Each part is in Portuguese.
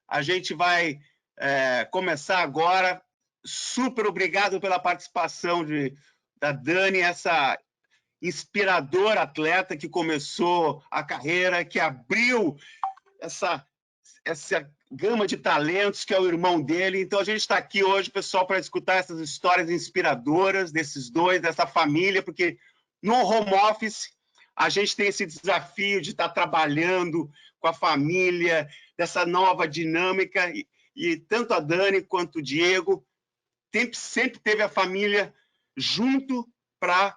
A gente vai começar agora. Super obrigado pela participação da Dani, essa inspiradora atleta que começou a carreira, que abriu essa gama de talentos, que é o irmão dele. Então, a gente está aqui hoje, pessoal, para escutar essas histórias inspiradoras desses dois, dessa família, porque no home office a gente tem esse desafio de estar trabalhando com a família, dessa nova dinâmica, e tanto a Dani quanto o Diego sempre teve a família junto para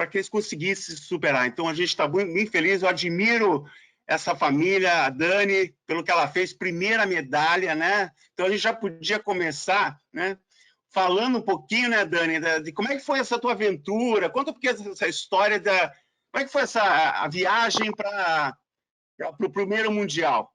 que eles conseguissem se superar. Então, a gente está muito feliz, eu admiro essa família, a Dani, pelo que ela fez, primeira medalha, né? Então, a gente já podia começar, né, falando um pouquinho, né, Dani, de como é que foi essa tua aventura, conta um pouquinho essa história como é que foi a viagem para o primeiro Mundial.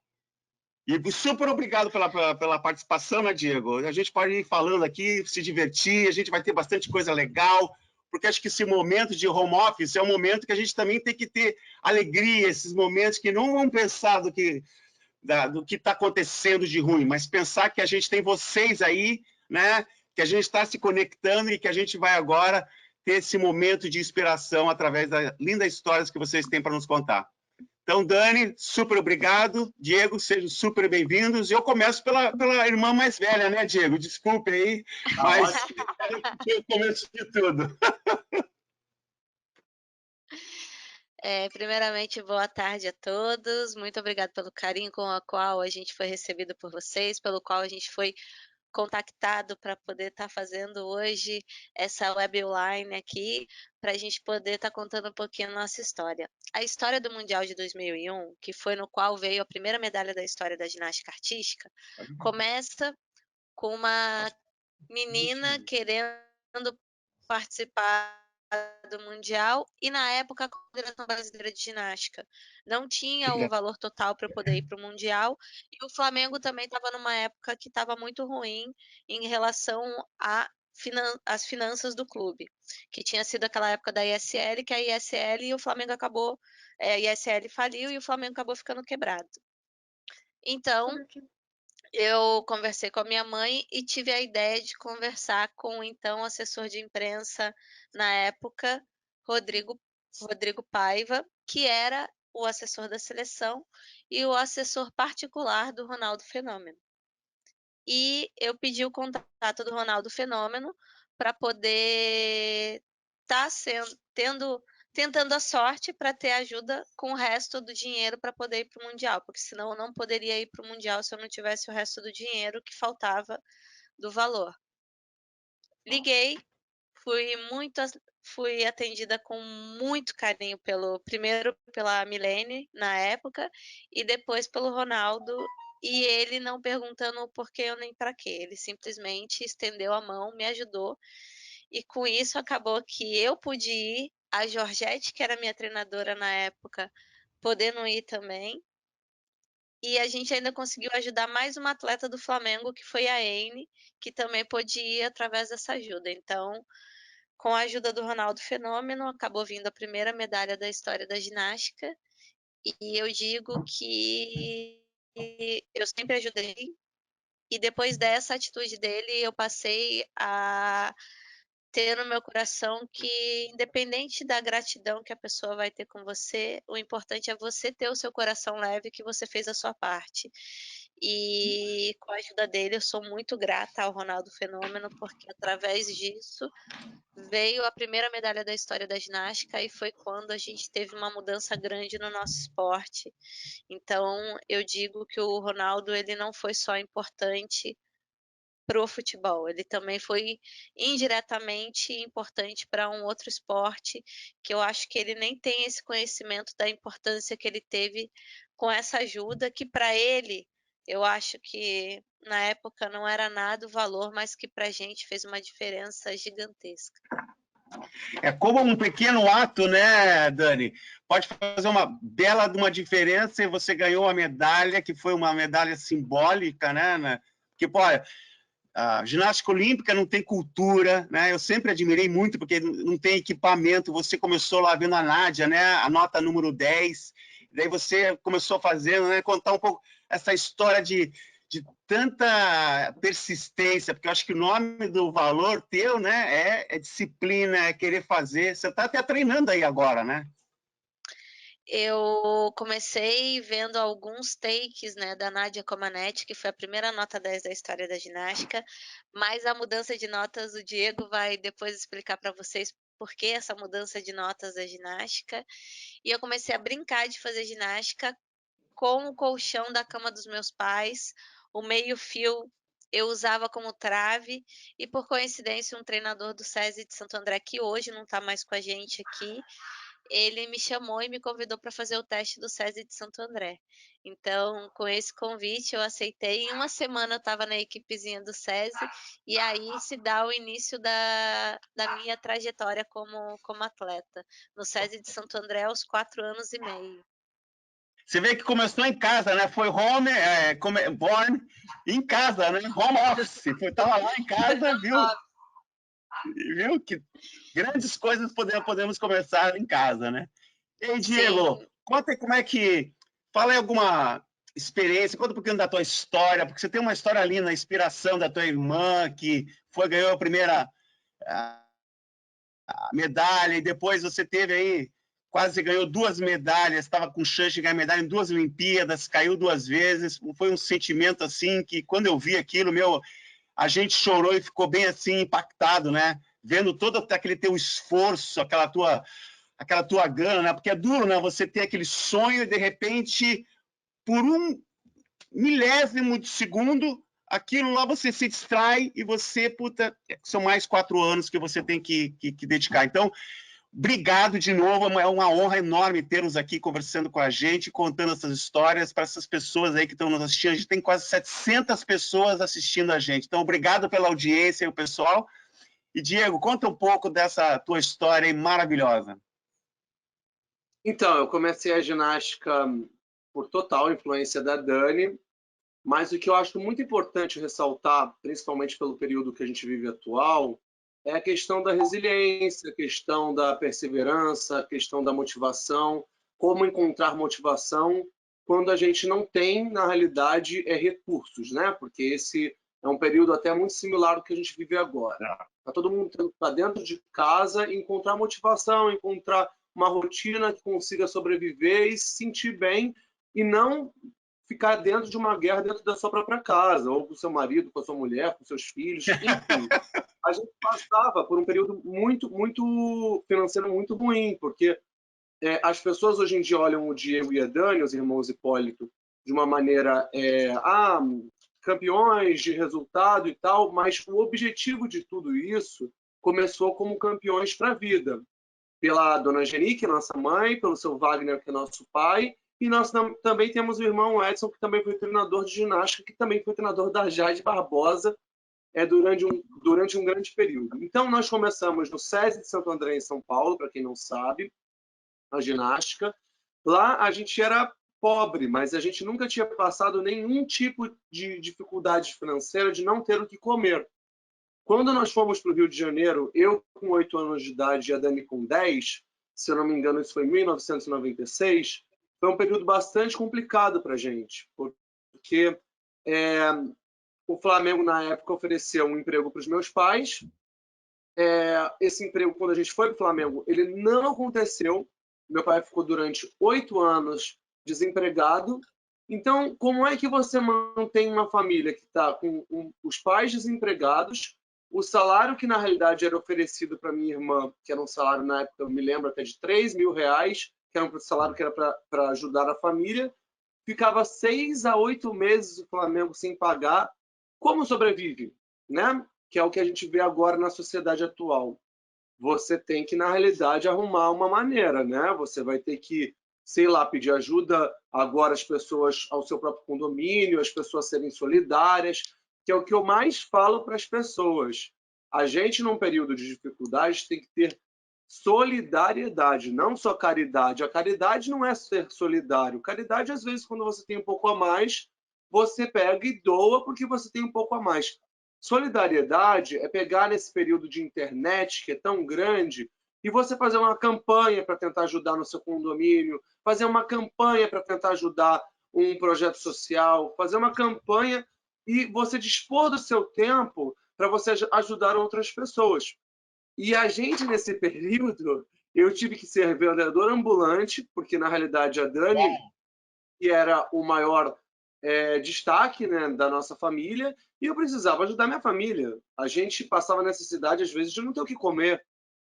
E super obrigado pela participação, né, Diego? A gente pode ir falando aqui, se divertir, a gente vai ter bastante coisa legal, porque acho que esse momento de home office é um momento que a gente também tem que ter alegria, esses momentos que não vão pensar do que está acontecendo de ruim, mas pensar que a gente tem vocês aí, né? Que a gente está se conectando e que a gente vai agora ter esse momento de inspiração através das lindas histórias que vocês têm para nos contar. Então, Dani, super obrigado. Diego, sejam super bem-vindos. Eu começo pela irmã mais velha, né, Diego? Desculpe aí, mas é o começo de tudo. Primeiramente, boa tarde a todos. Muito obrigada pelo carinho com o qual a gente foi recebido por vocês, pelo qual a gente foi contactado para poder estar fazendo hoje essa web online aqui, para a gente poder estar contando um pouquinho a nossa história. A história do Mundial de 2001, que foi no qual veio a primeira medalha da história da ginástica artística, começa com uma menina querendo participar do Mundial e, na época, a Confederação Brasileira de Ginástica não tinha o valor total para poder ir para o Mundial, e o Flamengo também estava numa época que estava muito ruim em relação às finanças do clube, que tinha sido aquela época da ISL, que a ISL e o Flamengo acabou, a ISL faliu e o Flamengo acabou ficando quebrado. Então, eu conversei com a minha mãe e tive a ideia de conversar com o então assessor de imprensa na época, Rodrigo Paiva, que era o assessor da seleção e o assessor particular do Ronaldo Fenômeno. E eu pedi o contato do Ronaldo Fenômeno para poder estar tentando a sorte para ter ajuda com o resto do dinheiro para poder ir para o Mundial, porque senão eu não poderia ir para o Mundial se eu não tivesse o resto do dinheiro que faltava do valor. Liguei, fui atendida com muito carinho primeiro pela Milene na época e depois pelo Ronaldo, e ele não perguntando o porquê ou nem para quê, ele simplesmente estendeu a mão, me ajudou, e com isso acabou que eu pude ir, a Georgette, que era minha treinadora na época, podendo ir também, e a gente ainda conseguiu ajudar mais uma atleta do Flamengo, que foi a Aine, que também pôde ir através dessa ajuda. Então, com a ajuda do Ronaldo Fenômeno, acabou vindo a primeira medalha da história da ginástica, e eu digo que eu sempre ajudei, e depois dessa atitude dele, eu passei a ter no meu coração que, independente da gratidão que a pessoa vai ter com você, o importante é você ter o seu coração leve, que você fez a sua parte. E com a ajuda dele, eu sou muito grata ao Ronaldo Fenômeno, porque através disso veio a primeira medalha da história da ginástica, e foi quando a gente teve uma mudança grande no nosso esporte. Então, eu digo que o Ronaldo, ele não foi só importante pro futebol, ele também foi indiretamente importante para um outro esporte, que eu acho que ele nem tem esse conhecimento da importância que ele teve com essa ajuda, que para ele, eu acho que na época não era nada o valor, mas que para a gente fez uma diferença gigantesca. É como um pequeno ato, né, Dani? Pode fazer uma bela de uma diferença, e você ganhou a medalha, que foi uma medalha simbólica, né? Porque, pô, a ginástica olímpica não tem cultura, né? Eu sempre admirei muito, porque não tem equipamento. Você começou lá vendo a Nádia, né? A nota número 10. Daí você começou fazendo, né? Contar um pouco essa história de de tanta persistência, porque eu acho que o nome do valor teu, né, é disciplina, é querer fazer. Você está até treinando aí agora, né? Eu comecei vendo alguns takes, né, da Nadia Comaneci, que foi a primeira nota 10 da história da ginástica, mas a mudança de notas o Diego vai depois explicar para vocês por que essa mudança de notas da ginástica. E eu comecei a brincar de fazer ginástica com o colchão da cama dos meus pais, o meio-fio eu usava como trave e, por coincidência, um treinador do SESI de Santo André, que hoje não está mais com a gente aqui, ele me chamou e me convidou para fazer o teste do SESI de Santo André. Então, com esse convite, eu aceitei. Em uma semana eu estava na equipezinha do SESI, e aí se dá o início da minha trajetória como atleta. No SESI de Santo André, aos 4 anos e meio. Você vê que começou em casa, né? Foi born em casa, né? Home office. Estava lá em casa, viu que grandes coisas podemos começar em casa, né? E aí, Diego, Sim, conta aí como é que... Fala aí alguma experiência, conta um pouquinho da tua história, porque você tem uma história linda, a inspiração da tua irmã, que ganhou a primeira medalha, e depois você teve aí, quase ganhou 2 medalhas, estava com chance de ganhar medalha em 2 Olimpíadas, caiu 2 vezes, foi um sentimento assim, que quando eu vi aquilo, a gente chorou e ficou bem assim, impactado, né? Vendo todo aquele teu esforço, aquela tua gana, né? Porque é duro, né? Você ter aquele sonho e, de repente, por um milésimo de segundo, aquilo lá você se distrai e você, são mais 4 anos que você tem que dedicar. Então, obrigado de novo, é uma honra enorme ter-nos aqui conversando com a gente, contando essas histórias para essas pessoas aí que estão nos assistindo. A gente tem quase 700 pessoas assistindo a gente. Então, obrigado pela audiência e o pessoal. E, Diego, conta um pouco dessa tua história aí maravilhosa. Então, eu comecei a ginástica por total influência da Dani, mas o que eu acho muito importante ressaltar, principalmente pelo período que a gente vive atual, é a questão da resiliência, a questão da perseverança, a questão da motivação, como encontrar motivação quando a gente não tem, na realidade, recursos, né? Porque esse é um período até muito similar ao que a gente vive agora. Tá todo mundo tendo que estar dentro de casa, encontrar motivação, encontrar uma rotina que consiga sobreviver e se sentir bem e não ficar dentro de uma guerra dentro da sua própria casa, ou com o seu marido, com a sua mulher, com seus filhos, enfim. A gente passava por um período muito financeiro muito ruim, porque as pessoas hoje em dia olham o Diego e a Dani, os irmãos Hipólito, de uma maneira campeões de resultado e tal, mas o objetivo de tudo isso começou como campeões para a vida, pela dona Geni, que é nossa mãe, pelo seu Wagner, que é nosso pai, e nós também temos o irmão Edson, que também foi treinador de ginástica, que também foi treinador da Jade Barbosa durante um grande período. Então, nós começamos no SESI de Santo André, em São Paulo, para quem não sabe, a ginástica. Lá a gente era pobre, mas a gente nunca tinha passado nenhum tipo de dificuldade financeira de não ter o que comer. Quando nós fomos para o Rio de Janeiro, eu com 8 anos de idade e a Dani com 10, se eu não me engano, isso foi em 1996, foi um período bastante complicado para a gente, porque o Flamengo, na época, ofereceu um emprego para os meus pais. Esse emprego, quando a gente foi para o Flamengo, ele não aconteceu. Meu pai ficou durante 8 anos desempregado. Então, como é que você mantém uma família que está com os pais desempregados, o salário que na realidade era oferecido para minha irmã, que era um salário na época, eu me lembro até de R$3.000, que era um salário que era para ajudar a família, ficava 6 a 8 meses o Flamengo sem pagar. Como sobrevive, né? Que é o que a gente vê agora na sociedade atual. Você tem que, na realidade, arrumar uma maneira, né? Você vai ter que, sei lá, pedir ajuda agora às pessoas ao seu próprio condomínio, as pessoas serem solidárias, que é o que eu mais falo para as pessoas. A gente, num período de dificuldade, tem que ter solidariedade, não só caridade. A caridade não é ser solidário. Caridade, às vezes, quando você tem um pouco a mais, você pega e doa porque você tem um pouco a mais. Solidariedade é pegar nesse período de internet, que é tão grande, e você fazer uma campanha para tentar ajudar no seu condomínio, fazer uma campanha para tentar ajudar um projeto social, fazer uma campanha e você dispor do seu tempo para você ajudar outras pessoas. E a gente, nesse período, eu tive que ser vendedor ambulante, porque, na realidade, a Dani, que era o maior destaque, né, da nossa família, e eu precisava ajudar minha família. A gente passava necessidade, às vezes, de não ter o que comer.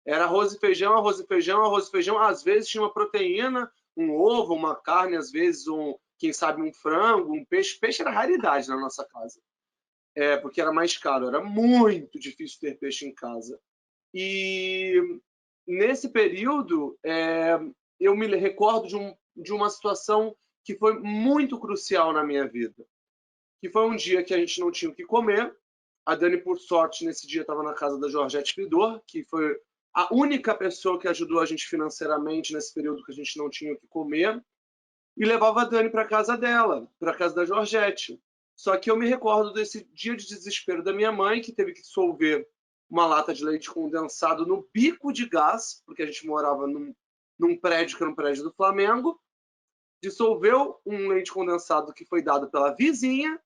Era arroz e feijão, arroz e feijão, arroz e feijão. Às vezes tinha uma proteína, um ovo, uma carne, às vezes, quem sabe, um frango, um peixe. Peixe era raridade na nossa casa, porque era mais caro. Era muito difícil ter peixe em casa. E nesse período, eu me recordo de uma situação que foi muito crucial na minha vida. Que foi um dia que a gente não tinha o que comer. A Dani, por sorte, nesse dia estava na casa da Georgette Fridor, que foi a única pessoa que ajudou a gente financeiramente nesse período que a gente não tinha o que comer, e levava a Dani para casa dela, para casa da Georgette. Só que eu me recordo desse dia de desespero da minha mãe, que teve que dissolver uma lata de leite condensado no bico de gás, porque a gente morava num prédio que era um prédio do Flamengo, dissolveu um leite condensado que foi dado pela vizinha,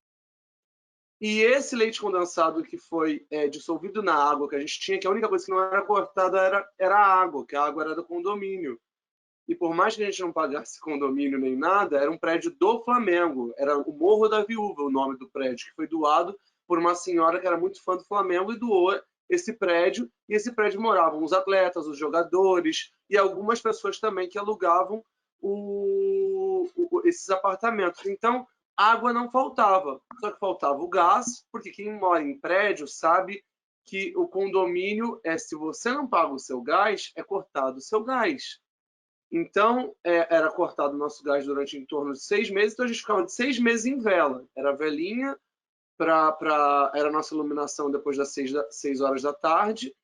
e esse leite condensado que foi dissolvido na água que a gente tinha, que a única coisa que não era cortada era a água, que a água era do condomínio. E por mais que a gente não pagasse condomínio nem nada, era um prédio do Flamengo. Era o Morro da Viúva, o nome do prédio, que foi doado por uma senhora que era muito fã do Flamengo e doou esse prédio. E esse prédio moravam os atletas, os jogadores e algumas pessoas também que alugavam esses apartamentos. Então, água não faltava, só que faltava o gás, porque quem mora em prédio sabe que o condomínio se você não paga o seu gás, é cortado o seu gás. Então, era cortado o nosso gás durante em torno de 6 meses, então a gente ficava de 6 meses em vela. Era velinha, era a nossa iluminação depois das 6 horas da tarde,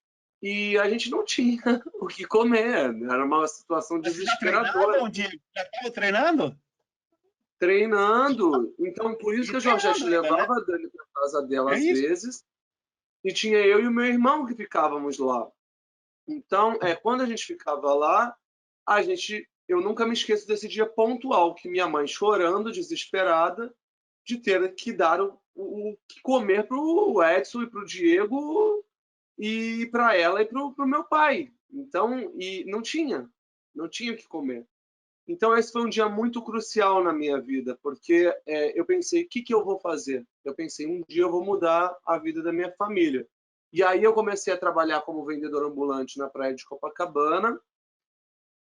e a gente não tinha o que comer. Era uma situação desesperadora. Já estava treinando? Treinando. Então, por isso que a Georgette levava a Dani para casa dela às vezes, e tinha eu e o meu irmão que ficávamos lá. Então, quando a gente ficava lá, eu nunca me esqueço desse dia pontual, que minha mãe chorando, desesperada, de ter que dar o que comer para o Edson e para o Diego, e para ela e para o meu pai. Então, e não tinha o que comer. Então, esse foi um dia muito crucial na minha vida, porque eu pensei, o que eu vou fazer? Eu pensei, um dia eu vou mudar a vida da minha família. E aí eu comecei a trabalhar como vendedor ambulante na praia de Copacabana,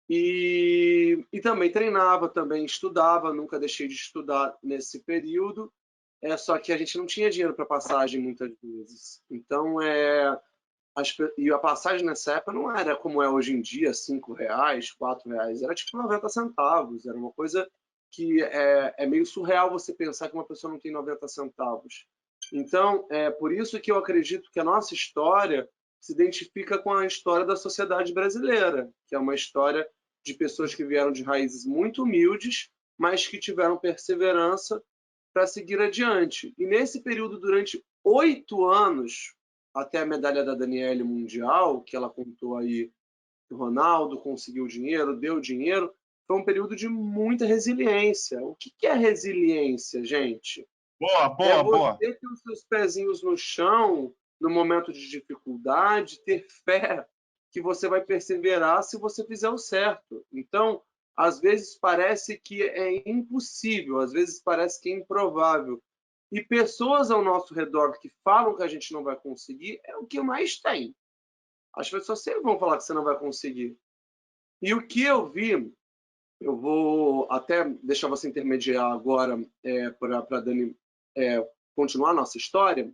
e também treinava, também estudava, nunca deixei de estudar nesse período, só que a gente não tinha dinheiro para passagem muitas vezes. Então, e a passagem nessa época não era como é hoje em dia, R$5, R$4, era tipo 90 centavos, era uma coisa que é meio surreal você pensar que uma pessoa não tem 90 centavos. Então, por isso que eu acredito que a nossa história se identifica com a história da sociedade brasileira, que é uma história de pessoas que vieram de raízes muito humildes, mas que tiveram perseverança para seguir adiante. E nesse período, durante 8 anos, até a medalha da Daniele Mundial, que ela contou aí, que o Ronaldo conseguiu dinheiro, deu dinheiro, foi um período de muita resiliência. O que é resiliência, gente? Boa. Você ter os seus pezinhos no chão, no momento de dificuldade, ter fé que você vai perseverar se você fizer o certo. Então, às vezes parece que é impossível, às vezes parece que é improvável. E pessoas ao nosso redor que falam que a gente não vai conseguir é o que mais tem. As pessoas sempre vão falar que você não vai conseguir. E o que eu vi, eu vou até deixar você intermediar agora para a Dani continuar a nossa história.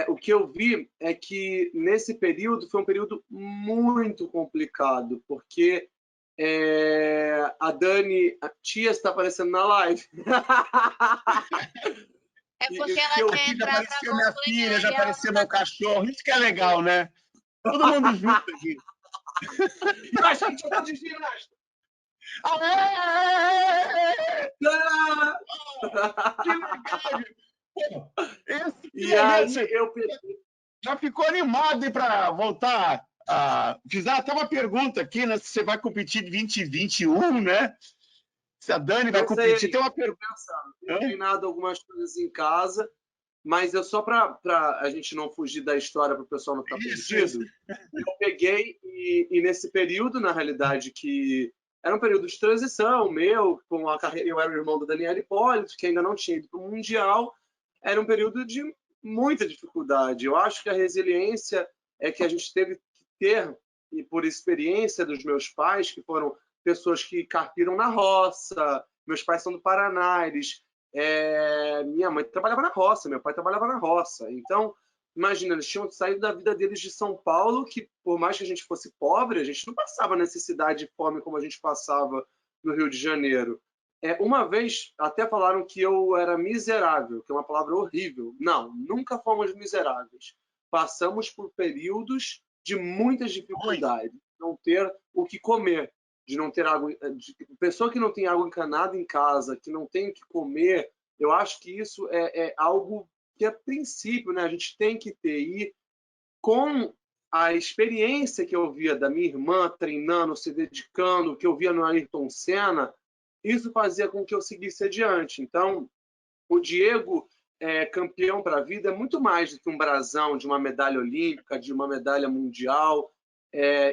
O que eu vi é que nesse período foi um período muito complicado, porque a Dani, a tia está aparecendo na live. É porque ela quer entrar para minha filha, já apareceu meu cachorro. Isso que é legal, né? Todo mundo junto aqui. E a gente tá de ginástica. Que legal! E aí eu já ficou animado para voltar a... Fiz até uma pergunta aqui, né? Se você vai competir de 2021, né? Se a Dani vai competir, tem uma pergunta. Tenho treinado algumas coisas em casa, Mas eu só para a gente não fugir da história, para o pessoal não ficar perdido, eu peguei e nesse período, na realidade, que era um período de transição meu, com a carreira, eu era o irmão do Daniel Hipólito, que ainda não tinha ido para o Mundial, era um período de muita dificuldade. Eu acho que a resiliência é que a gente teve que ter, e por experiência dos meus pais, que foram pessoas que carpiram na roça, meus pais são do Paraná, minha mãe trabalhava na roça, meu pai trabalhava na roça. Então, imagina, eles tinham saído da vida deles de São Paulo, que por mais que a gente fosse pobre, a gente não passava necessidade e fome como a gente passava no Rio de Janeiro. Uma vez até falaram que eu era miserável, que é uma palavra horrível. Não, nunca fomos miseráveis. Passamos por períodos de muitas dificuldades, de não ter o que comer, de não ter água, pessoa que não tem água encanada em casa, que não tem o que comer. Eu acho que isso é algo que é princípio, né? A gente tem que ter. E com a experiência que eu via da minha irmã treinando, se dedicando, que eu via no Ayrton Senna, isso fazia com que eu seguisse adiante. Então, o Diego, campeão para a vida, é muito mais do que um brasão de uma medalha olímpica, de uma medalha mundial.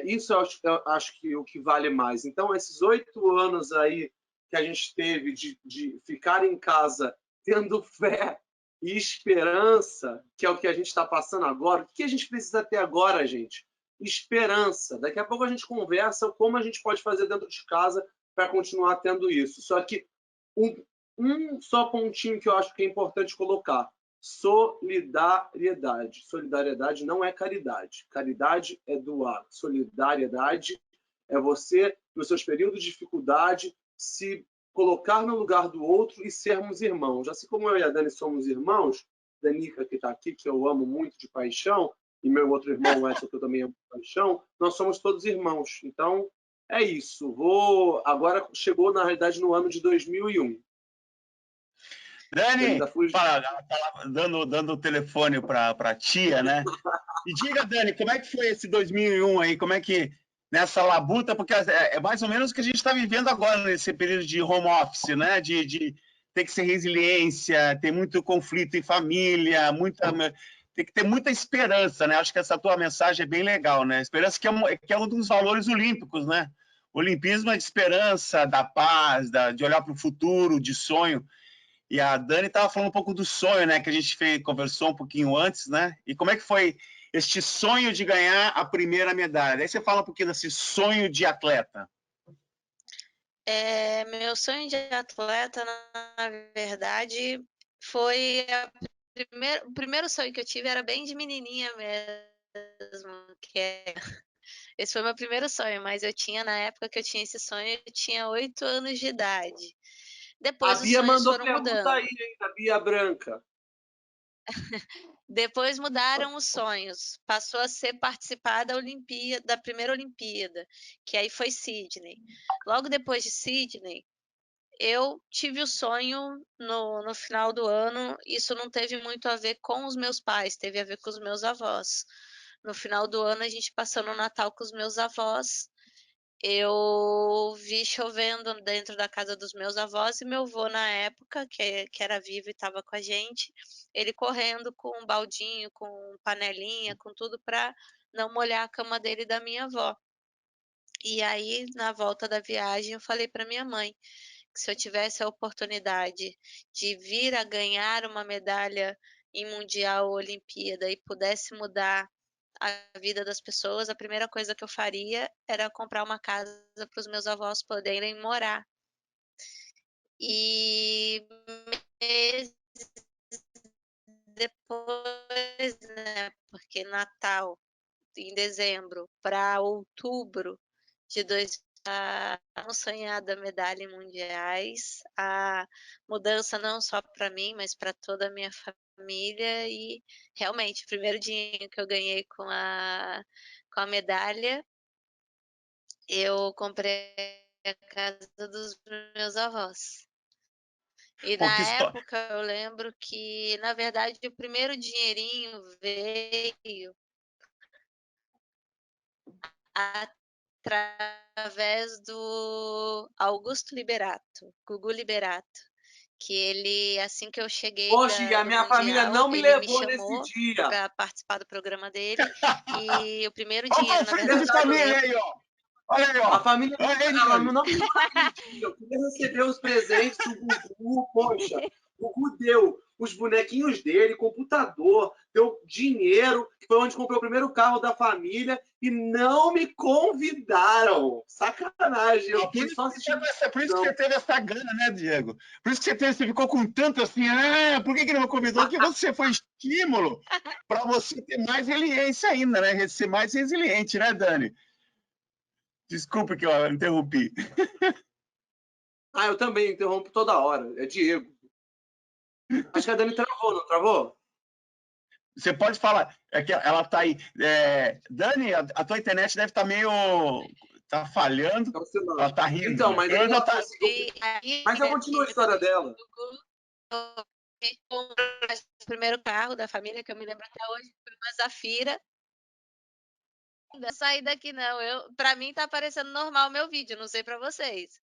Isso eu acho que o que vale mais. Então, esses 8 anos aí que a gente teve de ficar em casa tendo fé e esperança, que é o que a gente está passando agora. O que a gente precisa ter agora, gente? Esperança. Daqui a pouco a gente conversa como a gente pode fazer dentro de casa para continuar tendo isso. Só que um só pontinho que eu acho que é importante colocar: solidariedade. Solidariedade não é caridade. Caridade é doar. Solidariedade é você, nos seus períodos de dificuldade, se colocar no lugar do outro e sermos irmãos. Assim como eu e a Dani somos irmãos, Danica, que está aqui, que eu amo muito de paixão, e meu outro irmão, Edson, que eu também amo de paixão, nós somos todos irmãos. Então, é isso. Agora chegou, na realidade, no ano de 2001. Dani, dando o telefone para a tia, né? E diga, Dani, como é que foi esse 2001 aí? Como é que, nessa labuta, porque é mais ou menos o que a gente está vivendo agora, nesse período de home office, né? De ter que ser resiliência, ter muito conflito em família, tem que ter muita esperança, né? Acho que essa tua mensagem é bem legal, né? Esperança que é um dos valores olímpicos, né? O olimpismo é de esperança, da paz, de olhar para o futuro, de sonho. E a Dani estava falando um pouco do sonho, né? Que a gente conversou um pouquinho antes, né? E como é que foi este sonho de ganhar a primeira medalha? Aí você fala um pouquinho desse sonho de atleta. Meu sonho de atleta, na verdade, foi o primeiro sonho que eu tive era bem de menininha mesmo, esse foi meu primeiro sonho, mas eu tinha, na época que eu tinha esse sonho, eu tinha 8 anos de idade. Depois A os Bia sonhos mandou foram pergunta mudando. aí, hein? A Bia Branca. Depois mudaram os sonhos. Passou a ser participar da primeira Olimpíada, que aí foi Sydney. Logo depois de Sydney, eu tive o sonho no final do ano. Isso não teve muito a ver com os meus pais, teve a ver com os meus avós. No final do ano, a gente passou no Natal com os meus avós. Eu vi chovendo dentro da casa dos meus avós e meu avô, na época, que era vivo e estava com a gente, ele correndo com um baldinho, com panelinha, com tudo para não molhar a cama dele e da minha avó. E aí, na volta da viagem, eu falei para minha mãe que se eu tivesse a oportunidade de vir a ganhar uma medalha em Mundial ou Olimpíada e pudesse mudar a vida das pessoas, a primeira coisa que eu faria era comprar uma casa para os meus avós poderem morar. E meses depois, né, porque Natal, em dezembro para outubro de a sonhada medalha em mundiais, a mudança não só para mim, mas para toda a minha família. E realmente, o primeiro dinheiro que eu ganhei com a medalha, eu comprei a casa dos meus avós. E Pô, na que história. época eu lembro que, na verdade, o primeiro dinheirinho veio através do Augusto Liberato, Gugu Liberato, que ele, assim que eu cheguei Poxa, e a do minha família Mundial, não me ele me levou nesse chamou dia. para participar do programa dele, e o primeiro Olha o dinheiro, na conflito de verdade, que eu família lembro... aí, ó. Olha aí, A ó. família Olha aí, ela Dani. não me levou naquele dia. Eu queria receber os presentes do Gugu. Poxa, o Gugu deu os bonequinhos dele, computador, deu dinheiro. Foi onde comprei o primeiro carro da família e não me convidaram. Sacanagem. Eu Por fiquei isso, só que assistindo. por isso que você teve essa gana, né, Diego? Por isso que você ficou com tanto assim, por que não me convidou? Porque você foi estímulo para você ter mais resiliência ainda, né? Ser mais resiliente, né, Dani? Desculpa que eu interrompi. Ah, eu também interrompo toda hora. É Diego. Acho que a Dani travou, não travou? Você pode falar, é que ela está aí. Dani, a tua internet deve estar meio. Tá falhando. Tá oscilando. Ela está rindo. Então, mas aí Eu já ela tá... conseguiu. Aí, Mas eu continuo a história dela. o primeiro carro da família, que eu me lembro até hoje, foi uma Zafira. Não saí daqui, não. Para mim tá parecendo normal o meu vídeo, não sei para vocês.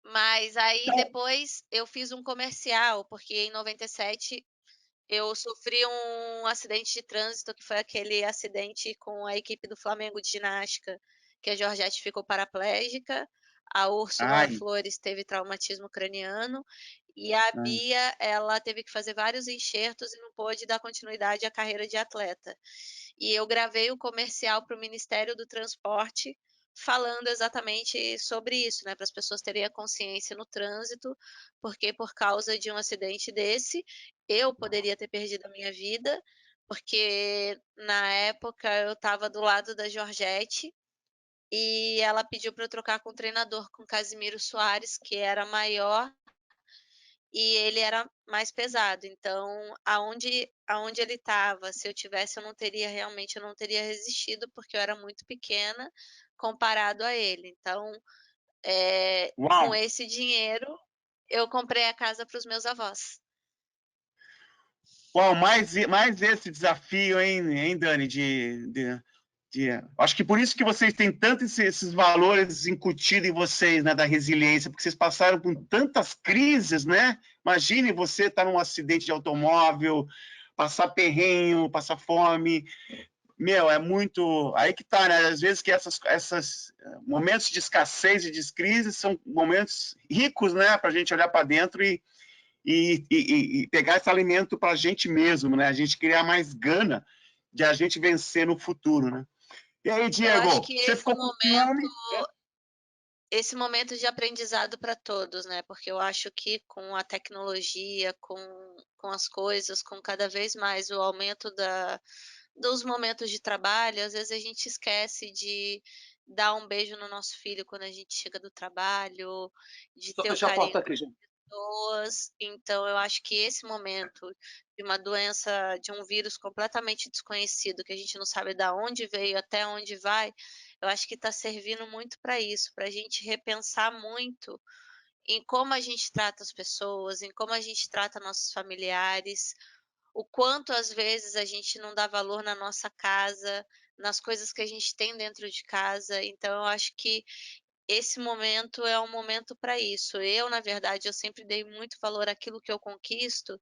Mas aí depois eu fiz um comercial, porque em 97 eu sofri um acidente de trânsito, que foi aquele acidente com a equipe do Flamengo de ginástica, que a Georgette ficou paraplégica, a Úrsula Ai, Flores teve traumatismo craniano, e a ai. Bia, ela teve que fazer vários enxertos e não pôde dar continuidade à carreira de atleta. E eu gravei o comercial para o Ministério do Transporte, falando exatamente sobre isso, né, para as pessoas terem a consciência no trânsito, porque por causa de um acidente desse, eu poderia ter perdido a minha vida, porque na época eu estava do lado da Georgette e ela pediu para eu trocar com o treinador, com Casimiro Soares, que era maior e ele era mais pesado. Então, aonde ele estava, se eu tivesse, eu não teria resistido, porque eu era muito pequena comparado a ele. Então, Uau! com esse dinheiro, eu comprei a casa para os meus avós. Uau, mais esse desafio, hein, Dani? Acho que por isso que vocês têm tantos esses valores incutidos em vocês, né, da resiliência, porque vocês passaram por tantas crises, né? Imagine você estar num acidente de automóvel, passar perrenho, passar fome. Meu, é muito. Aí que tá, né? Às vezes que essas momentos de escassez e de crise são momentos ricos, né, para a gente olhar para dentro e pegar esse alimento para a gente mesmo, né? A gente criar mais gana de a gente vencer no futuro, né? E aí, Eu acho Diego, que você ficou com ciúme? esse momento de aprendizado para todos, né? Porque eu acho que com a tecnologia, com as coisas, com cada vez mais o aumento dos momentos de trabalho, às vezes a gente esquece de dar um beijo no nosso filho quando a gente chega do trabalho, de Só ter o fechar a carinho porta aqui, gente. pessoas. Então, eu acho que esse momento de uma doença, de um vírus completamente desconhecido, que a gente não sabe de onde veio, até onde vai, eu acho que está servindo muito para isso, para a gente repensar muito em como a gente trata as pessoas, em como a gente trata nossos familiares, o quanto às vezes a gente não dá valor na nossa casa, nas coisas que a gente tem dentro de casa. Então, eu acho que esse momento é um momento para isso. Eu, na verdade, eu sempre dei muito valor àquilo que eu conquisto,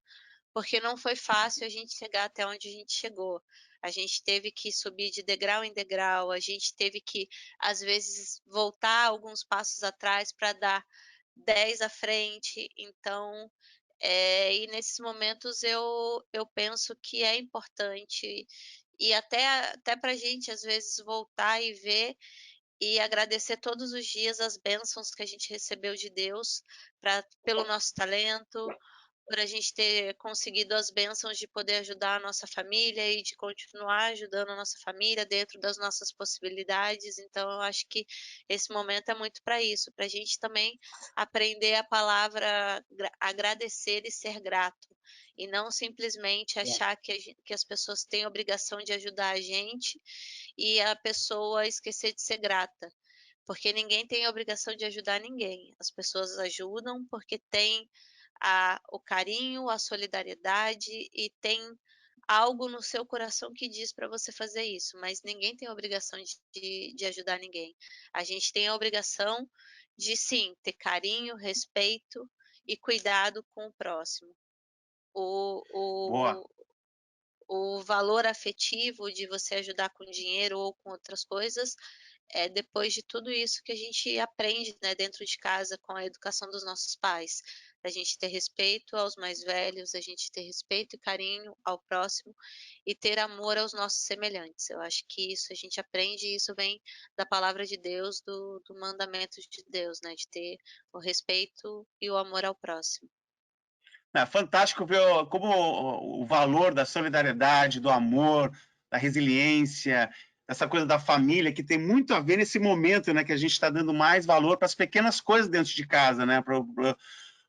porque não foi fácil a gente chegar até onde a gente chegou. A gente teve que subir de degrau em degrau, a gente teve que, às vezes, voltar alguns passos atrás para dar 10 à frente. Então, e nesses momentos eu penso que é importante, e até para a gente, às vezes, voltar e ver e agradecer todos os dias as bênçãos que a gente recebeu de Deus, pelo nosso talento, por a gente ter conseguido as bênçãos de poder ajudar a nossa família e de continuar ajudando a nossa família dentro das nossas possibilidades. Então, eu acho que esse momento é muito para isso, para a gente também aprender a palavra agradecer e ser grato, e não simplesmente achar que as pessoas têm obrigação de ajudar a gente e a pessoa esquecer de ser grata, porque ninguém tem a obrigação de ajudar ninguém. As pessoas ajudam porque têm o carinho, a solidariedade e tem algo no seu coração que diz para você fazer isso, mas ninguém tem a obrigação de ajudar ninguém. A gente tem a obrigação de sim ter carinho, respeito e cuidado com o próximo. O, Boa. o, o valor afetivo de você ajudar com dinheiro ou com outras coisas, é depois de tudo isso que a gente aprende, né, dentro de casa com a educação dos nossos pais. A gente ter respeito aos mais velhos, a gente ter respeito e carinho ao próximo e ter amor aos nossos semelhantes. Eu acho que isso a gente aprende e isso vem da palavra de Deus, do mandamento de Deus, né, de ter o respeito e o amor ao próximo. É fantástico ver como o valor da solidariedade, do amor, da resiliência, essa coisa da família, que tem muito a ver nesse momento, né, que a gente está dando mais valor para as pequenas coisas dentro de casa, né,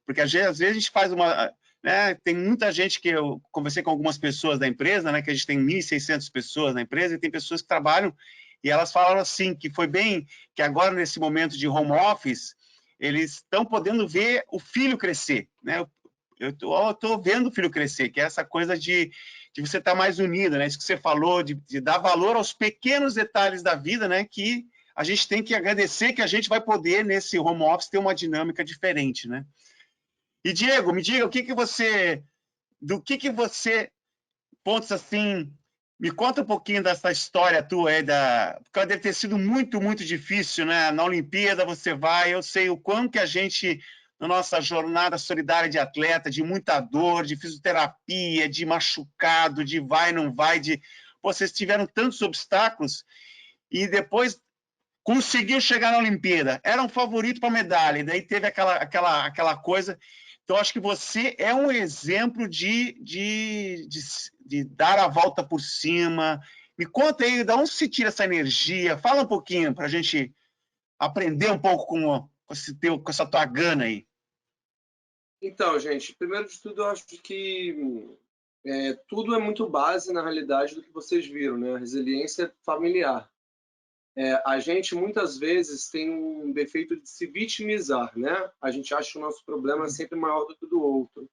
porque às vezes a gente faz uma... Né, tem muita gente que eu conversei com algumas pessoas da empresa, né, que a gente tem 1.600 pessoas na empresa, e tem pessoas que trabalham, e elas falaram assim, que foi bem, que agora nesse momento de home office, eles estão podendo ver o filho crescer, né, eu tô vendo o filho crescer, que é essa coisa de você estar mais unido, né? Isso que você falou, de dar valor aos pequenos detalhes da vida, né? Que a gente tem que agradecer que a gente vai poder, nesse home office, ter uma dinâmica diferente, né? E, Diego, me diga, do que você, pontos assim, me conta um pouquinho dessa história tua aí, porque deve ter sido muito, muito difícil, né? Na Olimpíada você vai, eu sei o quanto que a gente, na nossa jornada solidária de atleta, de muita dor, de fisioterapia, de machucado, de vai, não vai, vocês tiveram tantos obstáculos e depois conseguiu chegar na Olimpíada, era um favorito para medalha, e daí teve aquela coisa. Então, acho que você é um exemplo de dar a volta por cima. Me conta aí, de onde se tira essa energia? Fala um pouquinho para a gente aprender um pouco com essa tua gana aí. Então, gente, primeiro de tudo, eu acho que tudo é muito base, na realidade, do que vocês viram, né? A resiliência familiar. A gente, muitas vezes, tem um defeito de se vitimizar, né? A gente acha que o nosso problema é sempre maior do que o do outro.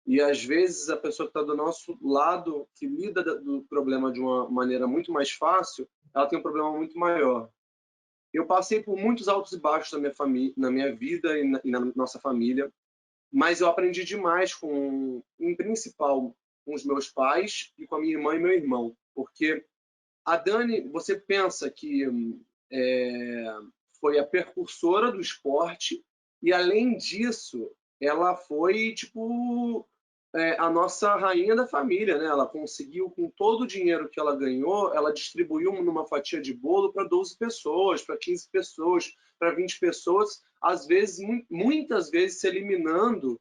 E, às vezes, a pessoa que está do nosso lado, que lida do problema de uma maneira muito mais fácil, ela tem um problema muito maior. Eu passei por muitos altos e baixos na minha família, na minha vida e na nossa família, mas eu aprendi demais em principal, com os meus pais e com a minha irmã e meu irmão, porque a Dani, você pensa que foi a precursora do esporte e, além disso, ela foi, tipo, a nossa rainha da família, né? Ela conseguiu, com todo o dinheiro que ela ganhou, ela distribuiu numa fatia de bolo para 12 pessoas, para 15 pessoas, para 20 pessoas, às vezes, muitas vezes se eliminando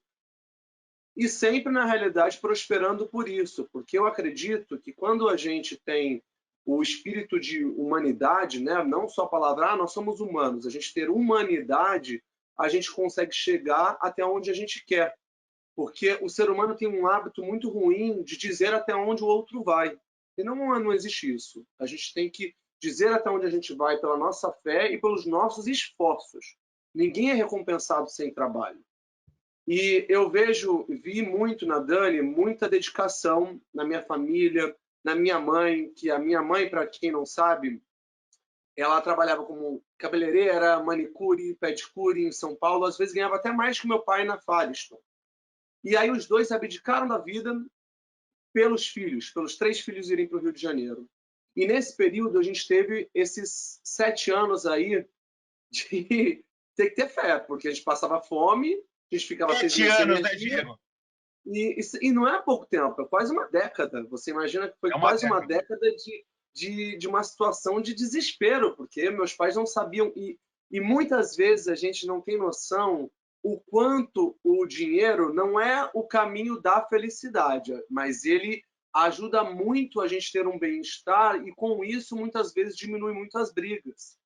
e sempre, na realidade, prosperando por isso. Porque eu acredito que quando a gente tem o espírito de humanidade, né? Não só a palavra, nós somos humanos, a gente ter humanidade, a gente consegue chegar até onde a gente quer. Porque o ser humano tem um hábito muito ruim de dizer até onde o outro vai. E não existe isso. A gente tem que dizer até onde a gente vai pela nossa fé e pelos nossos esforços. Ninguém é recompensado sem trabalho. E eu vi muito na Dani, muita dedicação na minha família, na minha mãe, que a minha mãe, para quem não sabe, ela trabalhava como cabeleireira, manicure, pedicure em São Paulo, às vezes ganhava até mais que meu pai na Firestone. E aí os dois abdicaram da vida pelos 3 filhos irem para o Rio de Janeiro. E nesse período a gente teve esses 7 anos aí de ter que ter fé, porque a gente passava fome, a gente ficava 7 anos, né, Diego? E não é pouco tempo, é quase uma década. Você imagina que foi quase uma década de uma situação de desespero, porque meus pais não sabiam. E muitas vezes a gente não tem noção o quanto o dinheiro não é o caminho da felicidade, mas ele ajuda muito a gente ter um bem-estar e, com isso, muitas vezes diminui muito as brigas.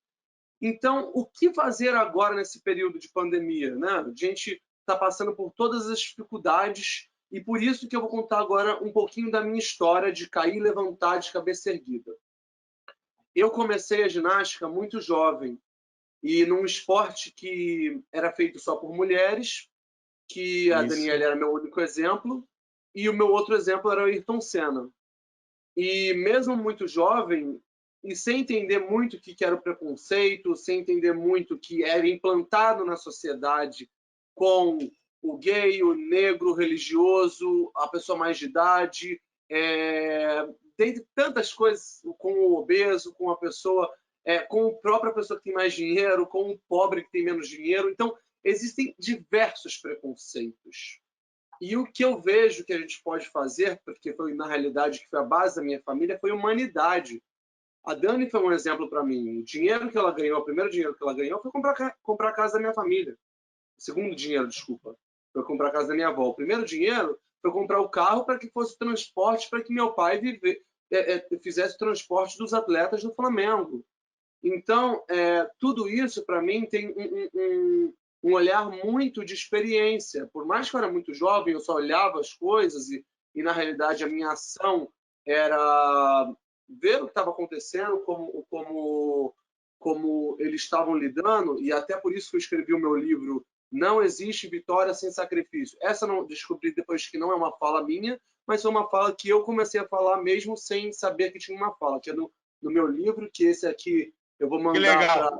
Então, o que fazer agora nesse período de pandemia, né? A gente está passando por todas as dificuldades e por isso que eu vou contar agora um pouquinho da minha história de cair e levantar de cabeça erguida. Eu comecei a ginástica muito jovem e num esporte que era feito só por mulheres, que a Daniela era meu único exemplo, e o meu outro exemplo era o Ayrton Senna. E mesmo muito jovem, e sem entender muito o que era o preconceito, sem entender muito o que era implantado na sociedade com o gay, o negro, o religioso, a pessoa mais de idade, dentre tantas coisas, com o obeso, com a pessoa, com a própria pessoa que tem mais dinheiro, com o pobre que tem menos dinheiro. Então, existem diversos preconceitos. E o que eu vejo que a gente pode fazer, porque foi na realidade que foi a base da minha família, foi humanidade. A Dani foi um exemplo para mim. O dinheiro que ela ganhou, o primeiro dinheiro que ela ganhou, foi comprar a casa da minha família. O segundo dinheiro, desculpa, foi comprar a casa da minha avó. O primeiro dinheiro foi comprar o carro para que fosse transporte, para que meu pai fizesse o transporte dos atletas do Flamengo. Então, tudo isso, para mim, tem um olhar muito de experiência. Por mais que eu era muito jovem, eu só olhava as coisas e na realidade, a minha ação era ver o que estava acontecendo, como eles estavam lidando, e até por isso que eu escrevi o meu livro Não Existe Vitória Sem Sacrifício. Essa não descobri depois que não é uma fala minha, mas foi uma fala que eu comecei a falar mesmo sem saber que tinha uma fala, que é no meu livro, que esse aqui eu vou mandar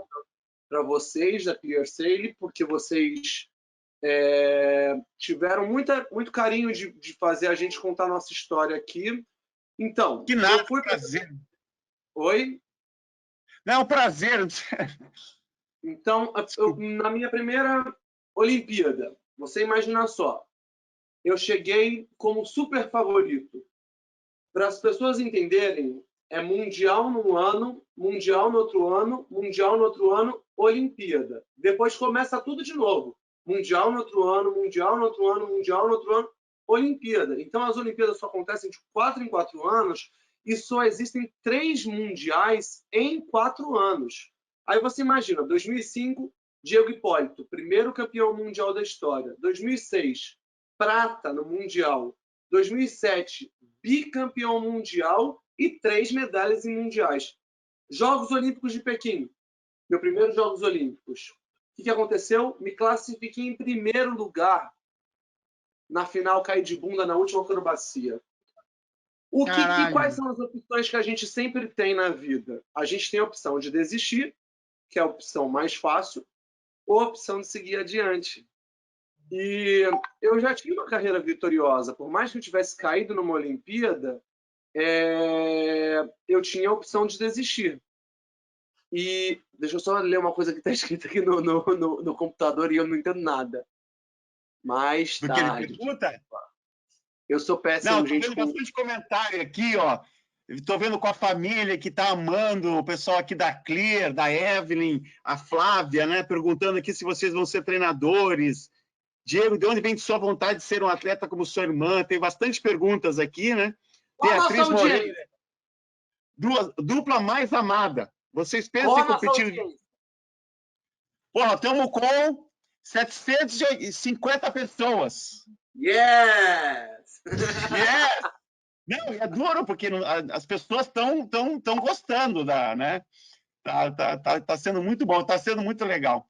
para vocês, da Clear Sale, porque vocês tiveram muito carinho de fazer a gente contar a nossa história aqui. Então, que nada, prazer. Oi? Não, é um prazer. Então, na minha primeira Olimpíada, você imagina só, eu cheguei como super favorito. Para as pessoas entenderem, é mundial num ano, mundial no outro ano, mundial no outro ano, Olimpíada. Depois começa tudo de novo. Mundial no outro ano, mundial no outro ano, mundial no outro ano, Olimpíada. Então, as Olimpíadas só acontecem de 4 em 4 anos e só existem 3 mundiais em 4 anos. Aí você imagina, 2005, Diego Hipólito, primeiro campeão mundial da história. 2006, prata no Mundial. 2007, bicampeão mundial e 3 medalhas em mundiais. Jogos Olímpicos de Pequim, meu primeiro Jogos Olímpicos. O que aconteceu? Me classifiquei em primeiro lugar. Na final, caí de bunda na última acrobacia. Quais são as opções que a gente sempre tem na vida? A gente tem a opção de desistir, que é a opção mais fácil, ou a opção de seguir adiante. E eu já tinha uma carreira vitoriosa. Por mais que eu tivesse caído numa Olimpíada, eu tinha a opção de desistir. E deixa eu só ler uma coisa que está escrita aqui no computador e eu não entendo nada. Mais tarde. Eu sou péssimo, não, gente. Estou vendo bastante comentário aqui, ó. Estou vendo com a família que está amando, o pessoal aqui da Clear, da Evelyn, a Flávia, né? Perguntando aqui se vocês vão ser treinadores. Diego, de onde vem sua vontade de ser um atleta como sua irmã? Tem bastante perguntas aqui, né? Beatriz Moreira. Dupla mais amada. Vocês pensam em competir? Pô, estamos com 750 pessoas. Yes! Yes! Não, é duro, porque as pessoas estão gostando né? Tá sendo muito bom, tá sendo muito legal.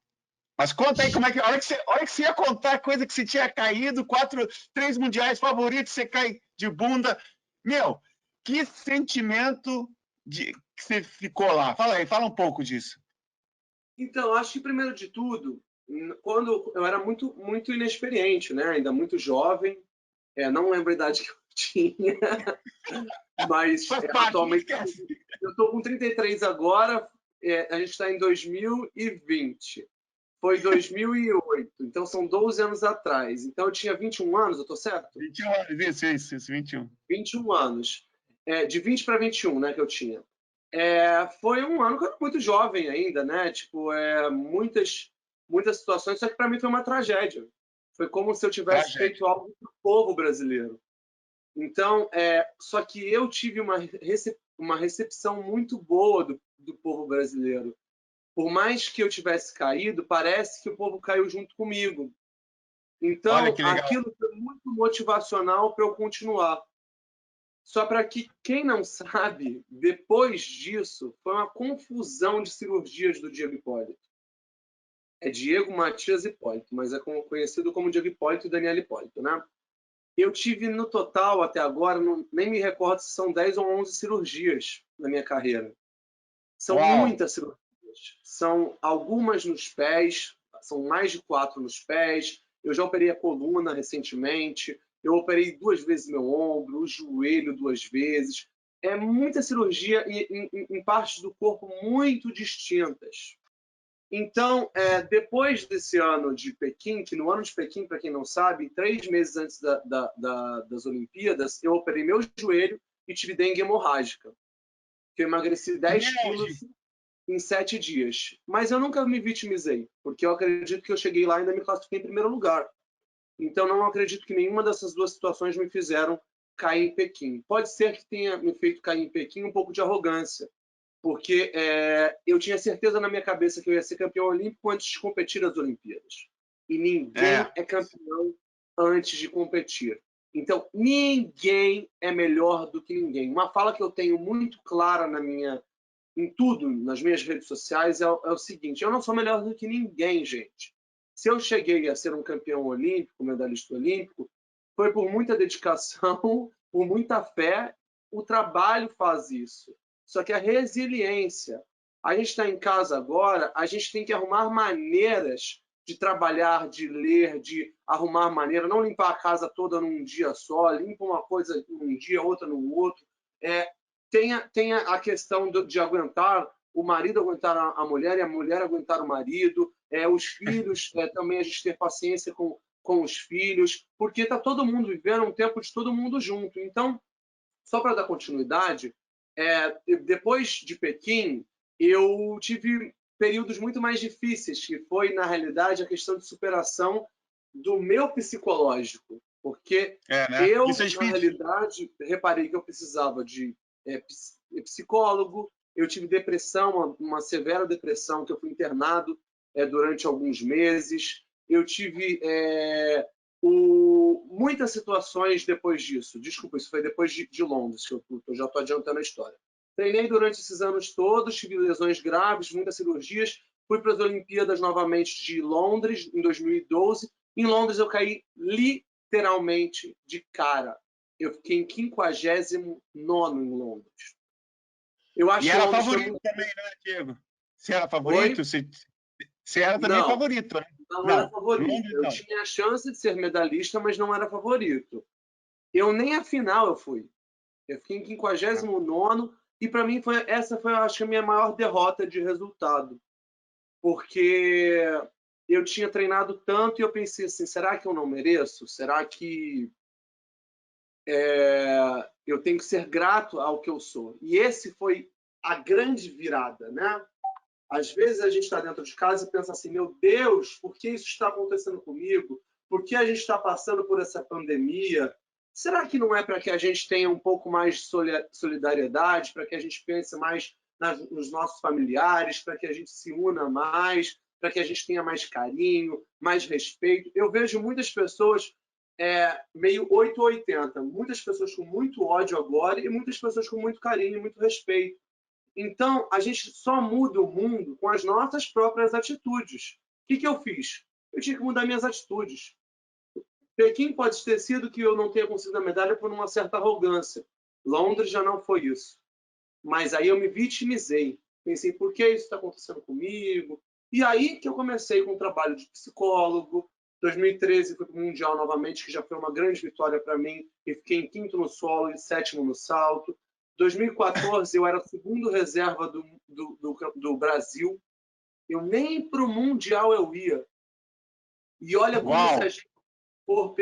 Mas conta aí como é que. Olha que você ia contar coisa que você tinha caído, 3 mundiais favoritos, você cai de bunda. Meu, que sentimento que você ficou lá? Fala aí, fala um pouco disso. Então, acho que primeiro de tudo, quando eu era muito, muito inexperiente, né? Ainda muito jovem, não lembro a idade que eu tinha, mas atualmente eu estou com 33 agora, a gente está em 2020. Foi 2008, então são 12 anos atrás. Então eu tinha 21 anos, eu estou certo? 21 anos, isso, 21. 21 anos. De 20 para 21, né, que eu tinha. Foi um ano que eu era muito jovem ainda, né? Tipo, muitas situações, só que para mim foi uma tragédia. Foi como se eu tivesse feito algo para o povo brasileiro. Então, só que eu tive uma recepção muito boa do povo brasileiro. Por mais que eu tivesse caído, parece que o povo caiu junto comigo. Então, aquilo foi muito motivacional para eu continuar. Só para que quem não sabe, depois disso, foi uma confusão de cirurgias do Diego Hipólito. É Diego Matias Hipólito, mas é conhecido como Diego Hipólito e Daniel Hipólito, né? Eu tive no total, até agora, nem me recordo se são 10 ou 11 cirurgias na minha carreira. São muitas cirurgias. São algumas nos pés, são mais de 4 nos pés, Eu já operei a coluna recentemente, eu operei 2 vezes meu ombro, o joelho 2 vezes. É muita cirurgia em partes do corpo muito distintas. Então, depois desse ano de Pequim, que no ano de Pequim, para quem não sabe, 3 meses antes das Olimpíadas, eu operei meu joelho e tive dengue hemorrágica. Eu emagreci 10 quilos em 7 dias. Mas eu nunca me vitimizei, porque eu acredito que eu cheguei lá e ainda me classifiquei em primeiro lugar. Então, não acredito que nenhuma dessas duas situações me fizeram cair em Pequim. Pode ser que tenha me feito cair em Pequim um pouco de arrogância, porque eu tinha certeza na minha cabeça que eu ia ser campeão olímpico antes de competir nas Olimpíadas. E ninguém é campeão antes de competir. Então, ninguém é melhor do que ninguém. Uma fala que eu tenho muito clara em tudo, nas minhas redes sociais, é o seguinte: eu não sou melhor do que ninguém, gente. Se eu cheguei a ser um campeão olímpico, medalhista olímpico, foi por muita dedicação, por muita fé. O trabalho faz isso. Só que a resiliência. A gente está em casa agora, a gente tem que arrumar maneiras de trabalhar, de ler, de arrumar maneira, não limpar a casa toda num dia só, limpa uma coisa num dia, outra no outro. Tenha a questão de aguentar, o marido aguentar a mulher e a mulher aguentar o marido, os filhos, também a gente ter paciência com os filhos, porque está todo mundo vivendo um tempo de todo mundo junto. Então, só para dar continuidade, depois de Pequim, eu tive períodos muito mais difíceis, que foi, na realidade, a questão de superação do meu psicológico. Porque eu, na realidade, reparei que eu precisava de psicólogo, eu tive depressão, uma severa depressão, que eu fui internado durante alguns meses. Eu tive muitas situações depois disso. Desculpa, isso foi depois de Londres, que eu já estou adiantando a história. Treinei durante esses anos todos, tive lesões graves, muitas cirurgias. Fui para as Olimpíadas novamente de Londres, em 2012. Em Londres eu caí literalmente de cara. Eu fiquei em 59º em Londres. Eu acho e era favorito também, né, Diego? Você era favorito? Você era também favorito, né? Não era favorito. Eu tinha a chance de ser medalhista, mas não era favorito. Nem a final eu fui. Eu fiquei em 59º e para mim essa foi, acho que, a minha maior derrota de resultado. Porque eu tinha treinado tanto e eu pensei assim, será que eu não mereço? Será que eu tenho que ser grato ao que eu sou? E esse foi a grande virada, né? Às vezes a gente está dentro de casa e pensa assim, meu Deus, por que isso está acontecendo comigo? Por que a gente está passando por essa pandemia? Será que não é para que a gente tenha um pouco mais de solidariedade, para que a gente pense mais nos nossos familiares, para que a gente se una mais, para que a gente tenha mais carinho, mais respeito? Eu vejo muitas pessoas meio 880, muitas pessoas com muito ódio agora e muitas pessoas com muito carinho e muito respeito. Então, a gente só muda o mundo com as nossas próprias atitudes. O que eu fiz? Eu tinha que mudar minhas atitudes. Pequim pode ter sido que eu não tenha conseguido a medalha por uma certa arrogância. Londres já não foi isso. Mas aí eu me vitimizei. Pensei, por que isso está acontecendo comigo? E aí que eu comecei com um trabalho de psicólogo. 2013 fui para o Mundial novamente, que já foi uma grande vitória para mim. E fiquei em 5º no solo e 7º no salto. 2014 eu era o segundo reserva do Brasil. Eu nem para o Mundial eu ia. E olha como se a gente for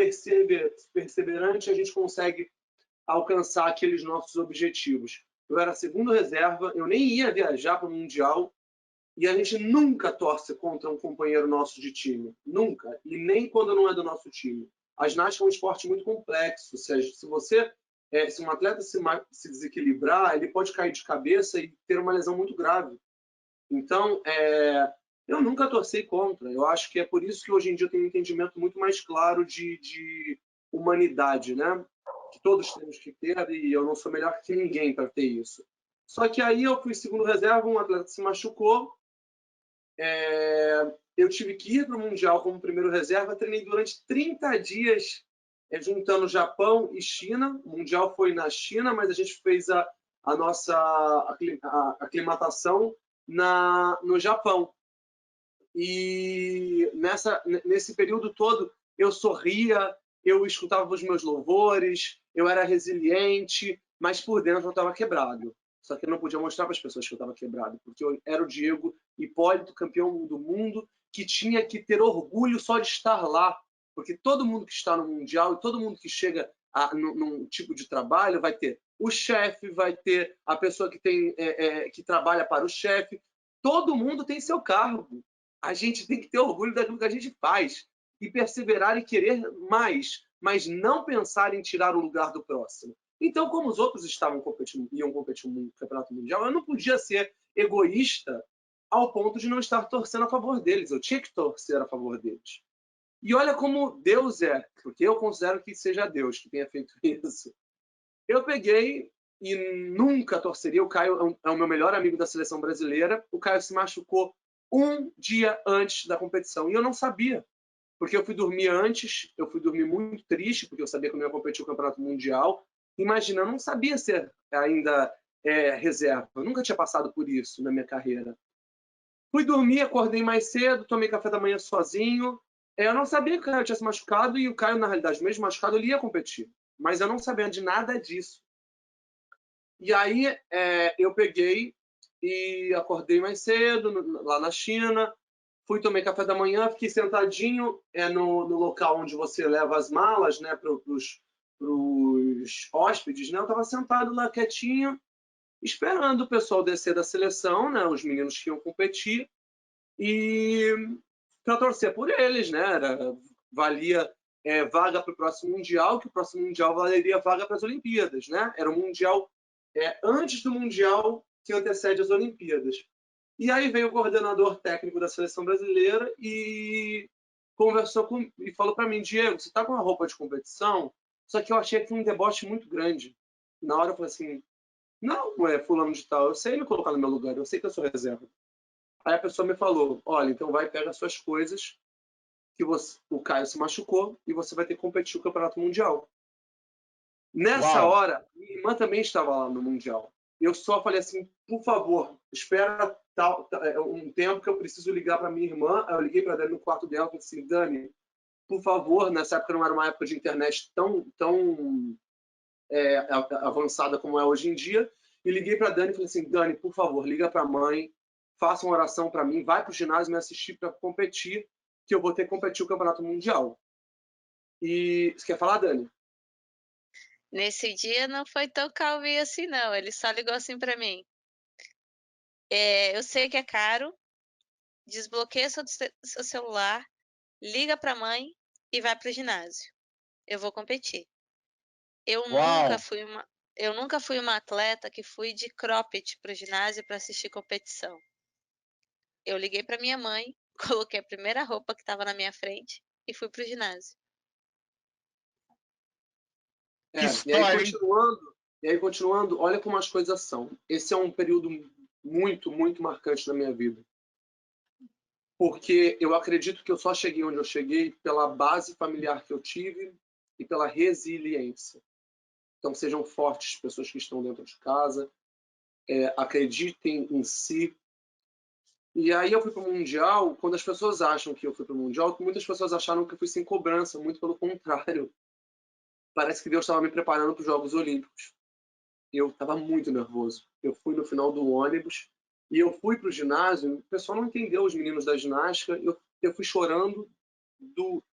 perseverante, a gente consegue alcançar aqueles nossos objetivos. Eu era segundo reserva, eu nem ia viajar para o Mundial, e a gente nunca torce contra um companheiro nosso de time. Nunca. E nem quando não é do nosso time. A ginástica é um esporte muito complexo. Se um atleta se desequilibrar, ele pode cair de cabeça e ter uma lesão muito grave. Então, eu nunca torci contra. Eu acho que é por isso que hoje em dia eu tenho um entendimento muito mais claro de humanidade, né? Que todos temos que ter, e eu não sou melhor que ninguém para ter isso. Só que aí eu fui segundo reserva, um atleta se machucou, eu tive que ir para o Mundial como primeiro reserva, treinei durante 30 dias, juntando Japão e China. O Mundial foi na China, mas a gente fez a nossa aclimatação no Japão. E nesse período todo, eu sorria, eu escutava os meus louvores, eu era resiliente, mas por dentro eu estava quebrado. Só que eu não podia mostrar para as pessoas que eu estava quebrado, porque eu era o Diego Hipólito, campeão do mundo, que tinha que ter orgulho só de estar lá, porque todo mundo que está no Mundial e todo mundo que chega num tipo de trabalho vai ter o chefe, vai ter a pessoa que que trabalha para o chefe. Todo mundo tem seu cargo. A gente tem que ter orgulho daquilo que a gente faz e perseverar e querer mais, mas não pensar em tirar o lugar do próximo. Então, como os outros iam competir no Campeonato Mundial, eu não podia ser egoísta ao ponto de não estar torcendo a favor deles. Eu tinha que torcer a favor deles. E olha como Deus é, porque eu considero que seja Deus que tenha feito isso. Eu peguei e nunca torceria. O Caio é o meu melhor amigo da seleção brasileira. O Caio se machucou um dia antes da competição e eu não sabia, porque eu fui dormir antes, eu fui dormir muito triste, porque eu sabia que eu não ia competir no Campeonato Mundial. Imagina, eu não sabia ser ainda reserva. Eu nunca tinha passado por isso na minha carreira. Fui dormir, acordei mais cedo, tomei café da manhã sozinho. Eu não sabia que o Caio tinha se machucado e o Caio, na realidade, mesmo machucado, ele ia competir. Mas eu não sabia de nada disso. E aí eu peguei e acordei mais cedo, lá na China. Fui, tomei café da manhã, fiquei sentadinho no local onde você leva as malas, né, para os hóspedes. Né? Eu estava sentado lá quietinho, esperando o pessoal descer da seleção, né, os meninos que iam competir, e para torcer por eles, né? Valia vaga para o próximo Mundial, que o próximo Mundial valeria vaga para as Olimpíadas. Né? Era um Mundial antes do Mundial que antecede as Olimpíadas. E aí veio o coordenador técnico da seleção brasileira e conversou e falou para mim: Diego, você está com uma roupa de competição? Só que eu achei aqui um deboche muito grande. Na hora eu falei assim: não, fulano de tal, eu sei me colocar no meu lugar, eu sei que eu sou reserva. Aí a pessoa me falou: olha, então vai pegar suas coisas, que o Caio se machucou e você vai ter que competir no Campeonato Mundial. Nessa hora, minha irmã também estava lá no Mundial. Eu só falei assim: por favor, espera um tempo que eu preciso ligar para minha irmã. Eu liguei para Dani no quarto dela e falei assim: Dani, por favor, nessa época não era uma época de internet tão avançada como é hoje em dia, e liguei para Dani e falei assim: Dani, por favor, liga para a mãe, faça uma oração para mim, vai para o ginásio me assistir para competir, que eu vou ter que competir o Campeonato Mundial. E você quer falar, Dani? Nesse dia não foi tão calminho assim, não. Ele só ligou assim para mim: eu sei que é caro, desbloqueia seu celular, liga para a mãe e vai para o ginásio. Eu vou competir. Eu nunca fui uma atleta que fui de cropped para o ginásio para assistir competição. Eu liguei para minha mãe, coloquei a primeira roupa que estava na minha frente e fui para o ginásio. E aí continuando, olha como as coisas são. Esse é um período muito, muito marcante na minha vida. Porque eu acredito que eu só cheguei onde eu cheguei pela base familiar que eu tive e pela resiliência. Então, sejam fortes pessoas que estão dentro de casa, acreditem em si. E aí eu fui para o Mundial, quando as pessoas acham que eu fui para o Mundial, muitas pessoas acharam que eu fui sem cobrança, muito pelo contrário. Parece que Deus estava me preparando para os Jogos Olímpicos. Eu estava muito nervoso. Eu fui no final do ônibus e eu fui para o ginásio, o pessoal não entendeu, os meninos da ginástica, eu fui chorando do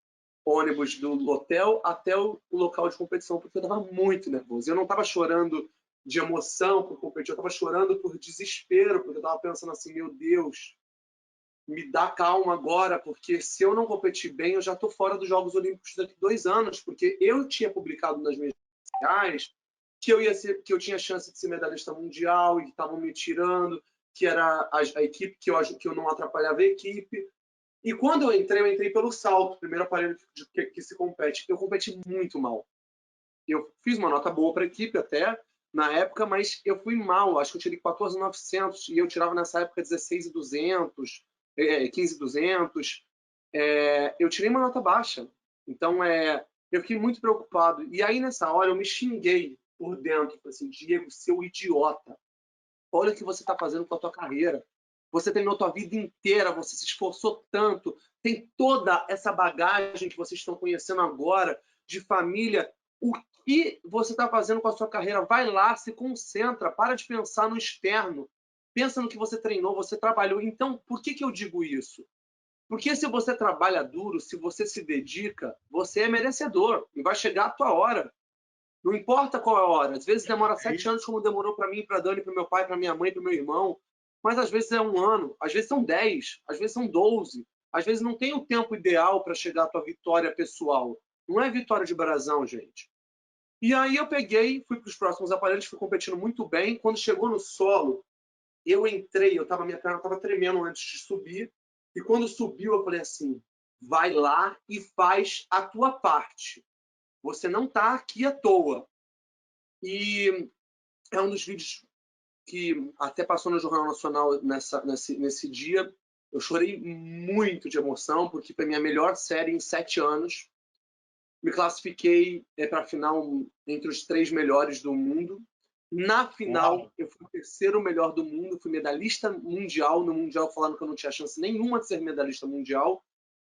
ônibus do hotel até o local de competição, porque eu estava muito nervoso. Eu não estava chorando de emoção por competir, eu estava chorando por desespero, porque eu estava pensando assim: meu Deus, me dá calma agora, porque se eu não competir bem, eu já estou fora dos Jogos Olímpicos daqui a 2 anos, porque eu tinha publicado nas minhas redes sociais que eu tinha chance de ser medalhista mundial e que estavam me tirando, que era a equipe, que eu não atrapalhava a equipe. E quando eu entrei pelo salto, primeiro aparelho que se compete. Eu competi muito mal. Eu fiz uma nota boa para a equipe até, na época, mas eu fui mal. Acho que eu tirei 14.900 e eu tirava nessa época 16.200, 15.200. Eu tirei uma nota baixa. Então, eu fiquei muito preocupado. E aí, nessa hora, eu me xinguei por dentro. Falei assim: Diego, seu idiota. Olha o que você está fazendo com a tua carreira. Você treinou a tua vida inteira, você se esforçou tanto, tem toda essa bagagem que vocês estão conhecendo agora, de família. O que você está fazendo com a sua carreira? Vai lá, se concentra, para de pensar no externo. Pensa no que você treinou, você trabalhou. Então, por que eu digo isso? Porque se você trabalha duro, se você se dedica, você é merecedor e vai chegar a tua hora. Não importa qual é a hora. Às vezes demora 7 anos, como demorou para mim, para Dani, para meu pai, para minha mãe, para meu irmão. Mas às vezes é 1 ano, às vezes são 10, às vezes são 12. Às vezes não tem o tempo ideal para chegar à tua vitória pessoal. Não é vitória de brasão, gente. E aí eu peguei, fui para os próximos aparelhos, fui competindo muito bem. Quando chegou no solo, eu entrei, minha perna estava tremendo antes de subir. E quando subiu, eu falei assim, vai lá e faz a tua parte. Você não está aqui à toa. E é um dos vídeos que até passou no Jornal Nacional nesse dia. Eu chorei muito de emoção, porque foi a minha melhor série em 7 anos. Me classifiquei para a final entre os 3 melhores do mundo. Na final, eu fui o 3º melhor do mundo, fui medalhista mundial. No Mundial falaram que eu não tinha chance nenhuma de ser medalhista mundial.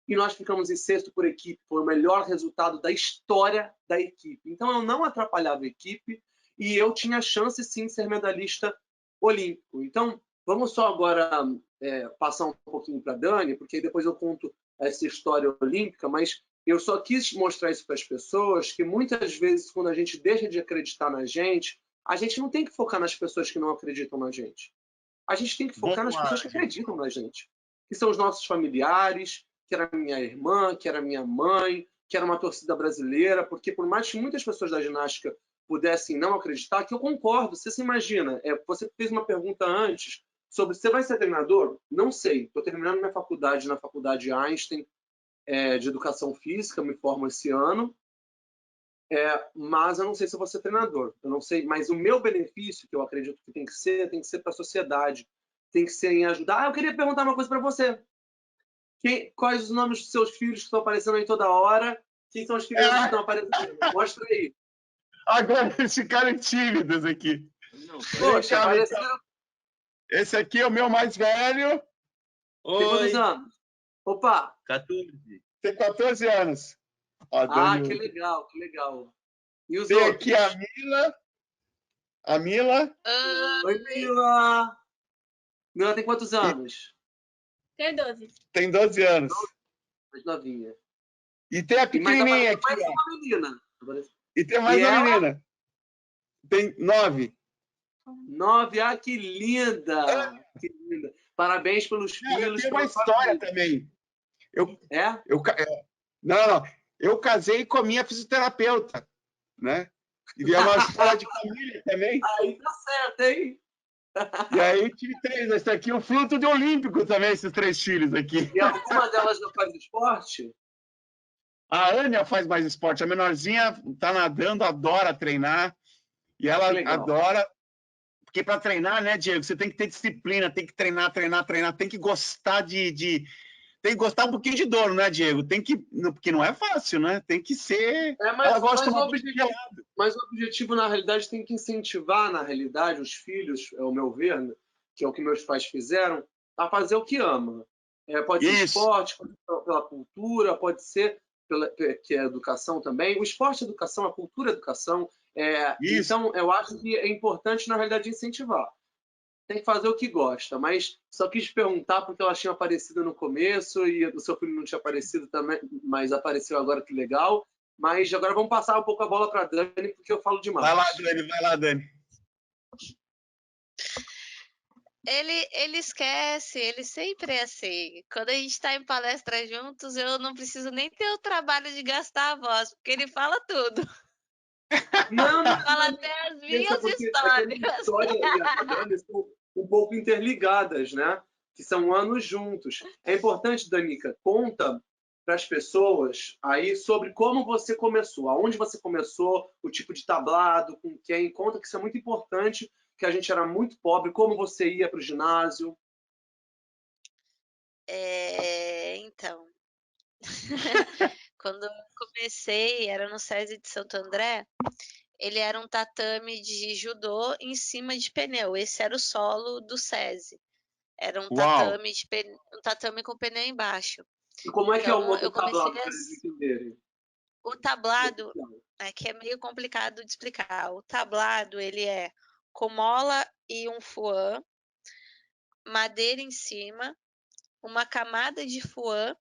E nós ficamos em 6º por equipe. Foi o melhor resultado da história da equipe. Então, eu não atrapalhava a equipe e eu tinha chance, sim, de ser medalhista olímpico. Então, vamos só agora passar um pouquinho para a Dani, porque depois eu conto essa história olímpica, mas eu só quis mostrar isso para as pessoas, que muitas vezes, quando a gente deixa de acreditar na gente, a gente não tem que focar nas pessoas que não acreditam na gente. A gente tem que focar nas pessoas que acreditam na gente, que são os nossos familiares, que era minha irmã, que era minha mãe, que era uma torcida brasileira, porque por mais que muitas pessoas da ginástica pudessem não acreditar, que eu concordo, você se imagina, você fez uma pergunta antes sobre você vai ser treinador? Não sei, estou terminando minha faculdade na Faculdade Einstein de Educação Física, me formo esse ano, mas eu não sei se eu vou ser treinador, eu não sei, mas o meu benefício, que eu acredito que tem que ser para a sociedade, tem que ser em ajudar. Eu queria perguntar uma coisa para você. Quais os nomes dos seus filhos que estão aparecendo aí toda hora? Quem são as crianças que estão aparecendo? Mostra aí. Agora eles ficaram tímidos aqui. Poxa, apareceram. Esse aqui é o meu mais velho. Tem quantos anos? Opa! 14. Tem 14 anos. Que legal, que legal. E os tem outros? Aqui a Mila. A Mila. Oi, Mila! Mila tem quantos anos? Tem 12. Tem 12 anos. Mais novinha. E tem a pequenininha aqui. Mais uma menina. E tem mais uma menina. Tem 9. 9, que linda! Que linda. Parabéns pelos filhos. Tem uma história também. Não. Eu casei com a minha fisioterapeuta, né? E é uma história de família também. Aí tá certo, hein? E aí tive 3. Esse aqui é o fruto de olímpico também, esses 3 filhos aqui. E alguma delas não faz esporte? A Ania faz mais esporte. A menorzinha tá nadando, adora treinar. E ela adora. Porque para treinar, né, Diego, você tem que ter disciplina, tem que treinar, tem que gostar tem que gostar um pouquinho de dor, né, Diego? Porque não é fácil, né? Tem que ser. Ela gosta de mas o objetivo, na realidade, tem que incentivar, na realidade, os filhos, ao meu ver, né, que é o que meus pais fizeram, a fazer o que ama. Pode ser esporte, pode ser pela cultura, pode ser que é educação também. O esporte é educação, a cultura é educação. Então, eu acho que é importante, na realidade, incentivar. Tem que fazer o que gosta, mas só quis perguntar porque ela tinha aparecido no começo e o seu filho não tinha aparecido também, mas apareceu agora, que legal. Mas agora vamos passar um pouco a bola para a Dani, porque eu falo demais. Vai lá, Dani. Ele esquece, ele sempre é assim. Quando a gente está em palestra juntos, eu não preciso nem ter o trabalho de gastar a voz, porque ele fala tudo. Não, fala até as minhas histórias. São um pouco interligadas, né? Que são anos juntos. É importante, Danica, conta para as pessoas aí sobre como você começou, aonde você começou, o tipo de tablado, com quem. Conta que isso é muito importante, que a gente era muito pobre, como você ia para o ginásio. Então, quando eu comecei, era no SESI de Santo André, ele era um tatame de judô em cima de pneu. Esse era o solo do SESI. Era um tatame com pneu embaixo. E como é que é o Então, modo eu comecei tablado, para eles entenderem? o tablado, que é meio complicado de explicar. O tablado, ele é com mola e um fouan, madeira em cima, uma camada de fouan,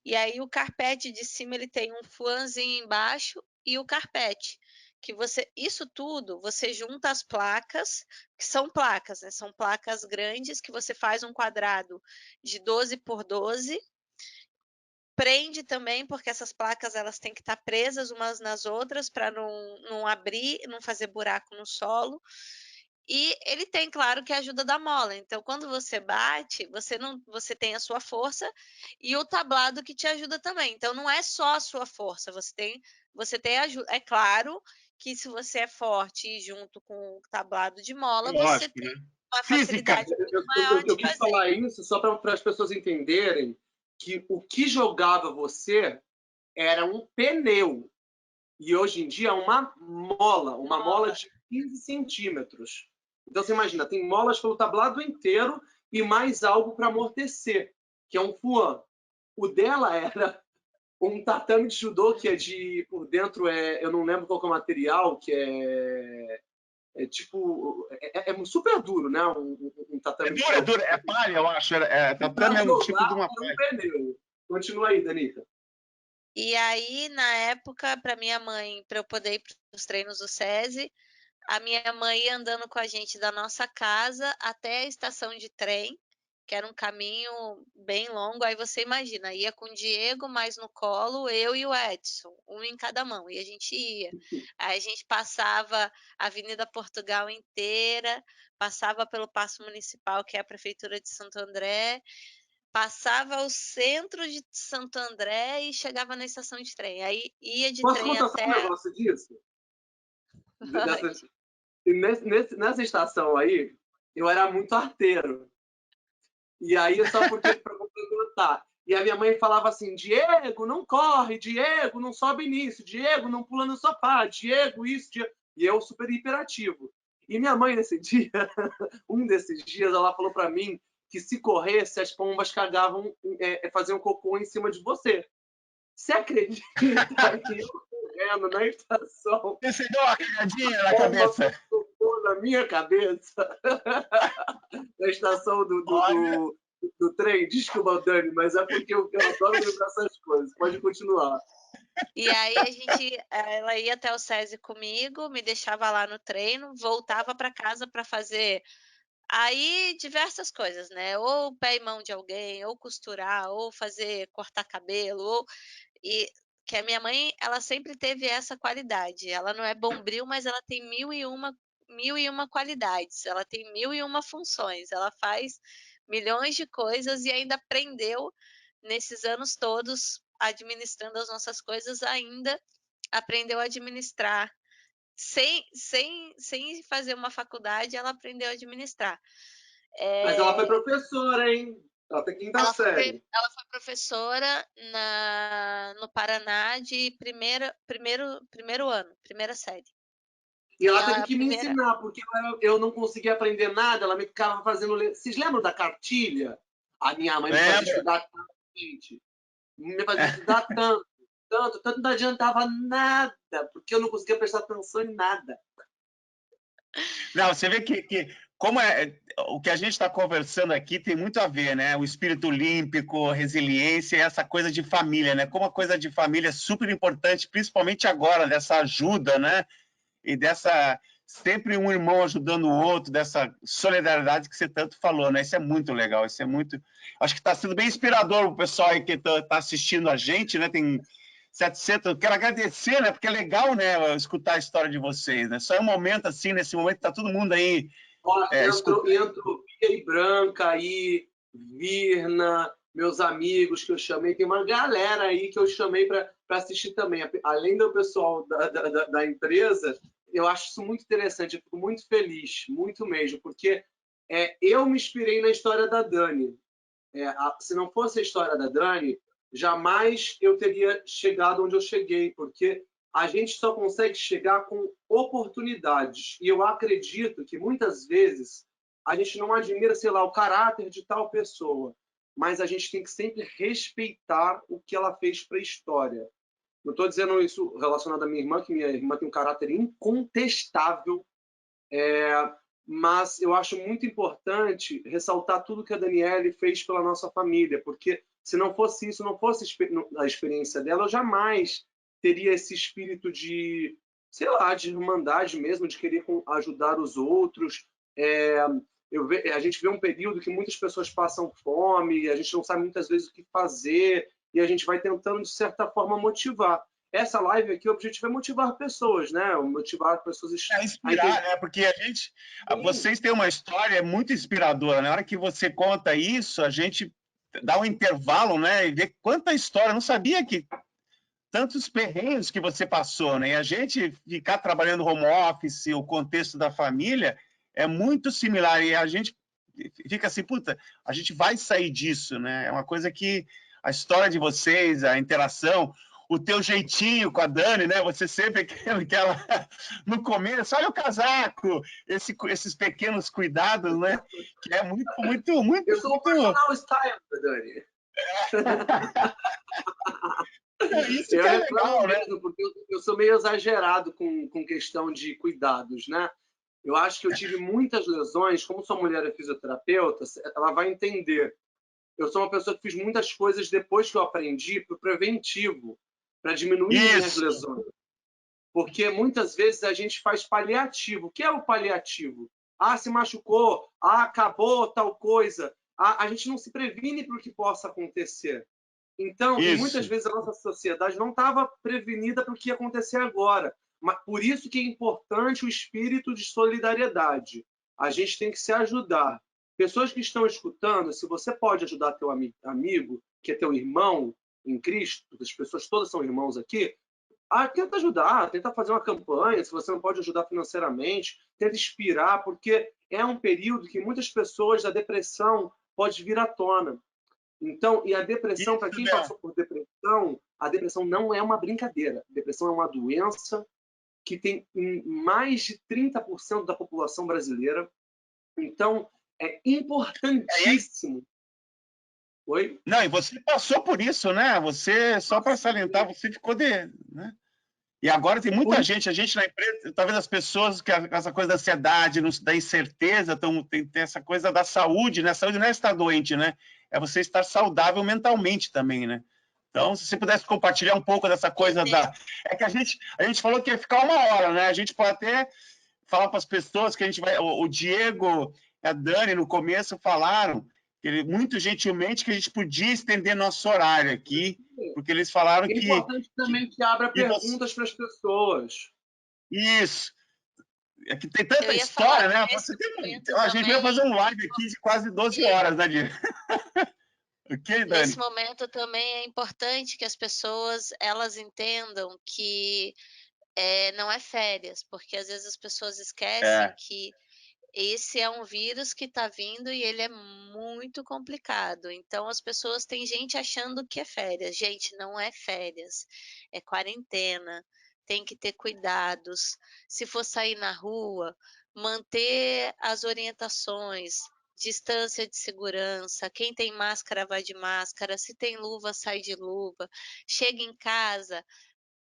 e aí o carpete de cima ele tem um fouanzinho embaixo e o carpete. Que você, isso tudo, você junta as placas, que são placas, né? São placas grandes que você faz um quadrado de 12 por 12. Prende também, porque essas placas elas têm que estar presas umas nas outras para não abrir, não fazer buraco no solo. E ele tem, claro, que a ajuda da mola. Então, quando você bate, você tem a sua força e o tablado que te ajuda também. Então, não é só a sua força, você tem ajuda. É claro que se você é forte e junto com o tablado de mola, você Lógico, tem né? uma Física. facilidade muito maior Eu de quis fazer. falar isso só para as pessoas entenderem que o que jogava você era um pneu. E hoje em dia é uma mola de 15 centímetros. Então você imagina, tem molas pelo tablado inteiro e mais algo para amortecer, que é um fouan. O dela era um tatame de judô que é de por dentro eu não lembro qual que é o material, que tipo super duro, né? Um É tatame de duro, é chão. duro. É palha, eu acho. E para Tatame é um tipo jogar de uma era um palha. pneu. Continua aí, Danica. E aí, na época, para minha mãe, para eu poder ir para os treinos do SESI, a minha mãe ia andando com a gente da nossa casa até a estação de trem, que era um caminho bem longo. Aí você imagina, ia com o Diego, mais no colo, eu e o Edson, um em cada mão, e a gente ia. Aí a gente passava a Avenida Portugal inteira, passava pelo Paço Municipal, que é a Prefeitura de Santo André, passava o centro de Santo André e chegava na estação de trem. Aí ia de Posso trem contar só um até. negócio disso? E nessa estação aí, eu era muito arteiro. E aí, só porque para complementar. E a minha mãe falava assim: Diego, não corre, Diego, não sobe nisso, Diego, não pula no sofá, Diego, isso, Diego. E eu super hiperativo. E minha mãe, nesse dia, um desses dias, ela falou para mim que se corresse, as pombas cagavam, faziam cocô em cima de você. Você acredita que eu correndo na estação, Você deu uma cagadinha na bomba cabeça. tocou na minha cabeça, na estação Olha, do trem? Desculpa, Dani, mas é porque eu adoro lembrar essas coisas. Pode continuar. E aí ela ia até o SESI comigo, me deixava lá no treino, voltava para casa para fazer aí diversas coisas, né? Ou pé e mão de alguém, ou costurar, ou fazer cortar cabelo, e que a minha mãe, ela sempre teve essa qualidade. Ela não é bombril, mas ela tem mil e uma qualidades. Ela tem mil e uma funções. Ela faz milhões de coisas e ainda aprendeu nesses anos todos administrando as nossas coisas, ainda aprendeu a administrar. Sem fazer uma faculdade, ela aprendeu a administrar. Mas ela foi É, professora, hein? Ela tem quinta série. ela foi professora no Paraná de primeiro ano, primeira série. E E ela teve ela, a que me primeira, ensinar, porque eu não conseguia aprender nada, ela me ficava fazendo. Vocês lembram da cartilha? A minha mãe me fazia lembra? estudar tanto, gente. Me fazia estudar tanto, não adiantava nada, porque eu não conseguia prestar atenção em nada. Não, você vê que como o que a gente está conversando aqui tem muito a ver, né? O espírito olímpico, resiliência e essa coisa de família, né? Como a coisa de família é super importante, principalmente agora, dessa ajuda, né? E dessa sempre um irmão ajudando o outro, dessa solidariedade que você tanto falou, né? Isso é muito legal, isso é muito. Acho que está sendo bem inspirador o pessoal aí que está assistindo a gente, né? Tem 700. Eu quero agradecer, né? Porque é legal, né? Escutar a história de vocês, né? Só é um momento assim, nesse momento está todo mundo aí Ó, escutando. entrou Bia e Branca aí, Virna, meus amigos que eu chamei, tem uma galera aí que eu chamei para assistir também. Além do pessoal da empresa, eu acho isso muito interessante, eu fico muito feliz, muito mesmo, porque eu me inspirei na história da Dani. Se não fosse a história da Dani, jamais eu teria chegado onde eu cheguei, porque a gente só consegue chegar com oportunidades. E eu acredito que muitas vezes a gente não admira, sei lá, o caráter de tal pessoa. mas a gente tem que sempre respeitar o que ela fez para a história. Não estou dizendo isso relacionado à minha irmã, que minha irmã tem um caráter incontestável, mas eu acho muito importante ressaltar tudo que a Daniele fez pela nossa família, porque se não fosse isso, não fosse a experiência dela, eu jamais teria esse espírito de, sei lá, de irmandade mesmo, de querer ajudar os outros. A gente vê um período que muitas pessoas passam fome, a gente não sabe muitas vezes o que fazer, e a gente vai tentando, de certa forma, motivar. Essa live aqui, o objetivo é motivar pessoas, né? Motivar pessoas inspirar, né? Porque vocês têm uma história muito inspiradora. Na hora que você conta isso, a gente dá um intervalo, né? E vê quanta história. Eu não sabia que tantos perrengues que você passou, né? E a gente ficar trabalhando home office, o contexto da família é muito similar. E a gente fica assim, puta, a gente vai sair disso, né? É uma coisa que a história de vocês, a interação, o teu jeitinho com a Dani, né? Você sempre aquela no começo, olha o casaco, esses pequenos cuidados, né? Que é muito, muito, muito. Eu sou o personal style, Dani. Isso que é legal, né? Mesmo, porque eu sou meio exagerado com questão de cuidados, né? Eu acho que eu tive muitas lesões, como sua mulher é fisioterapeuta, ela vai entender. Eu sou uma pessoa que fiz muitas coisas depois que eu aprendi para o preventivo, para diminuir minhas lesões. Porque muitas vezes a gente faz paliativo. O que é o paliativo? Ah, se machucou, ah, acabou tal coisa. Ah, a gente não se previne para o que possa acontecer. Então, e muitas vezes a nossa sociedade não estava prevenida para o que ia acontecer agora. Mas por isso que é importante o espírito de solidariedade. A gente tem que se ajudar. Pessoas que estão escutando, se você pode ajudar teu amigo, que é teu irmão em Cristo, as pessoas todas são irmãos aqui, tenta ajudar, tenta fazer uma campanha, se você não pode ajudar financeiramente, tenta inspirar, porque é um período que muitas pessoas da depressão pode vir à tona. Então, e a depressão, para quem passou por depressão, a depressão não é uma brincadeira. A depressão é uma doença que tem mais de 30% da população brasileira. Então, é importantíssimo. Oi? Não, e você passou por isso, né? Você, só para salientar, você ficou né? E agora tem muita gente, a gente na empresa, talvez as pessoas que essa coisa da ansiedade, da incerteza, tem essa coisa da saúde, né? A saúde não é estar doente, né? É você estar saudável mentalmente também, né? Então, se você pudesse compartilhar um pouco dessa coisa É que a gente falou que ia ficar 1 hora, né? A gente pode até falar para as pessoas que a gente vai... O Diego e a Dani, no começo, falaram, muito gentilmente, que a gente podia estender nosso horário aqui, porque eles falaram que... É importante também que abra perguntas para as pessoas. Isso. É que tem tanta história, né? A gente vai fazer um live aqui de quase 12 horas, né, Diego? Okay, nesse momento também é importante que as pessoas elas entendam que não é férias, porque às vezes as pessoas esquecem que esse é um vírus que está vindo e ele é muito complicado. Então as pessoas têm gente achando que é férias. Gente, não é férias, é quarentena. Tem que ter cuidados. Se for sair na rua, manter as orientações, distância de segurança. Quem tem máscara vai de máscara. Se tem luva, sai de luva. Chega em casa,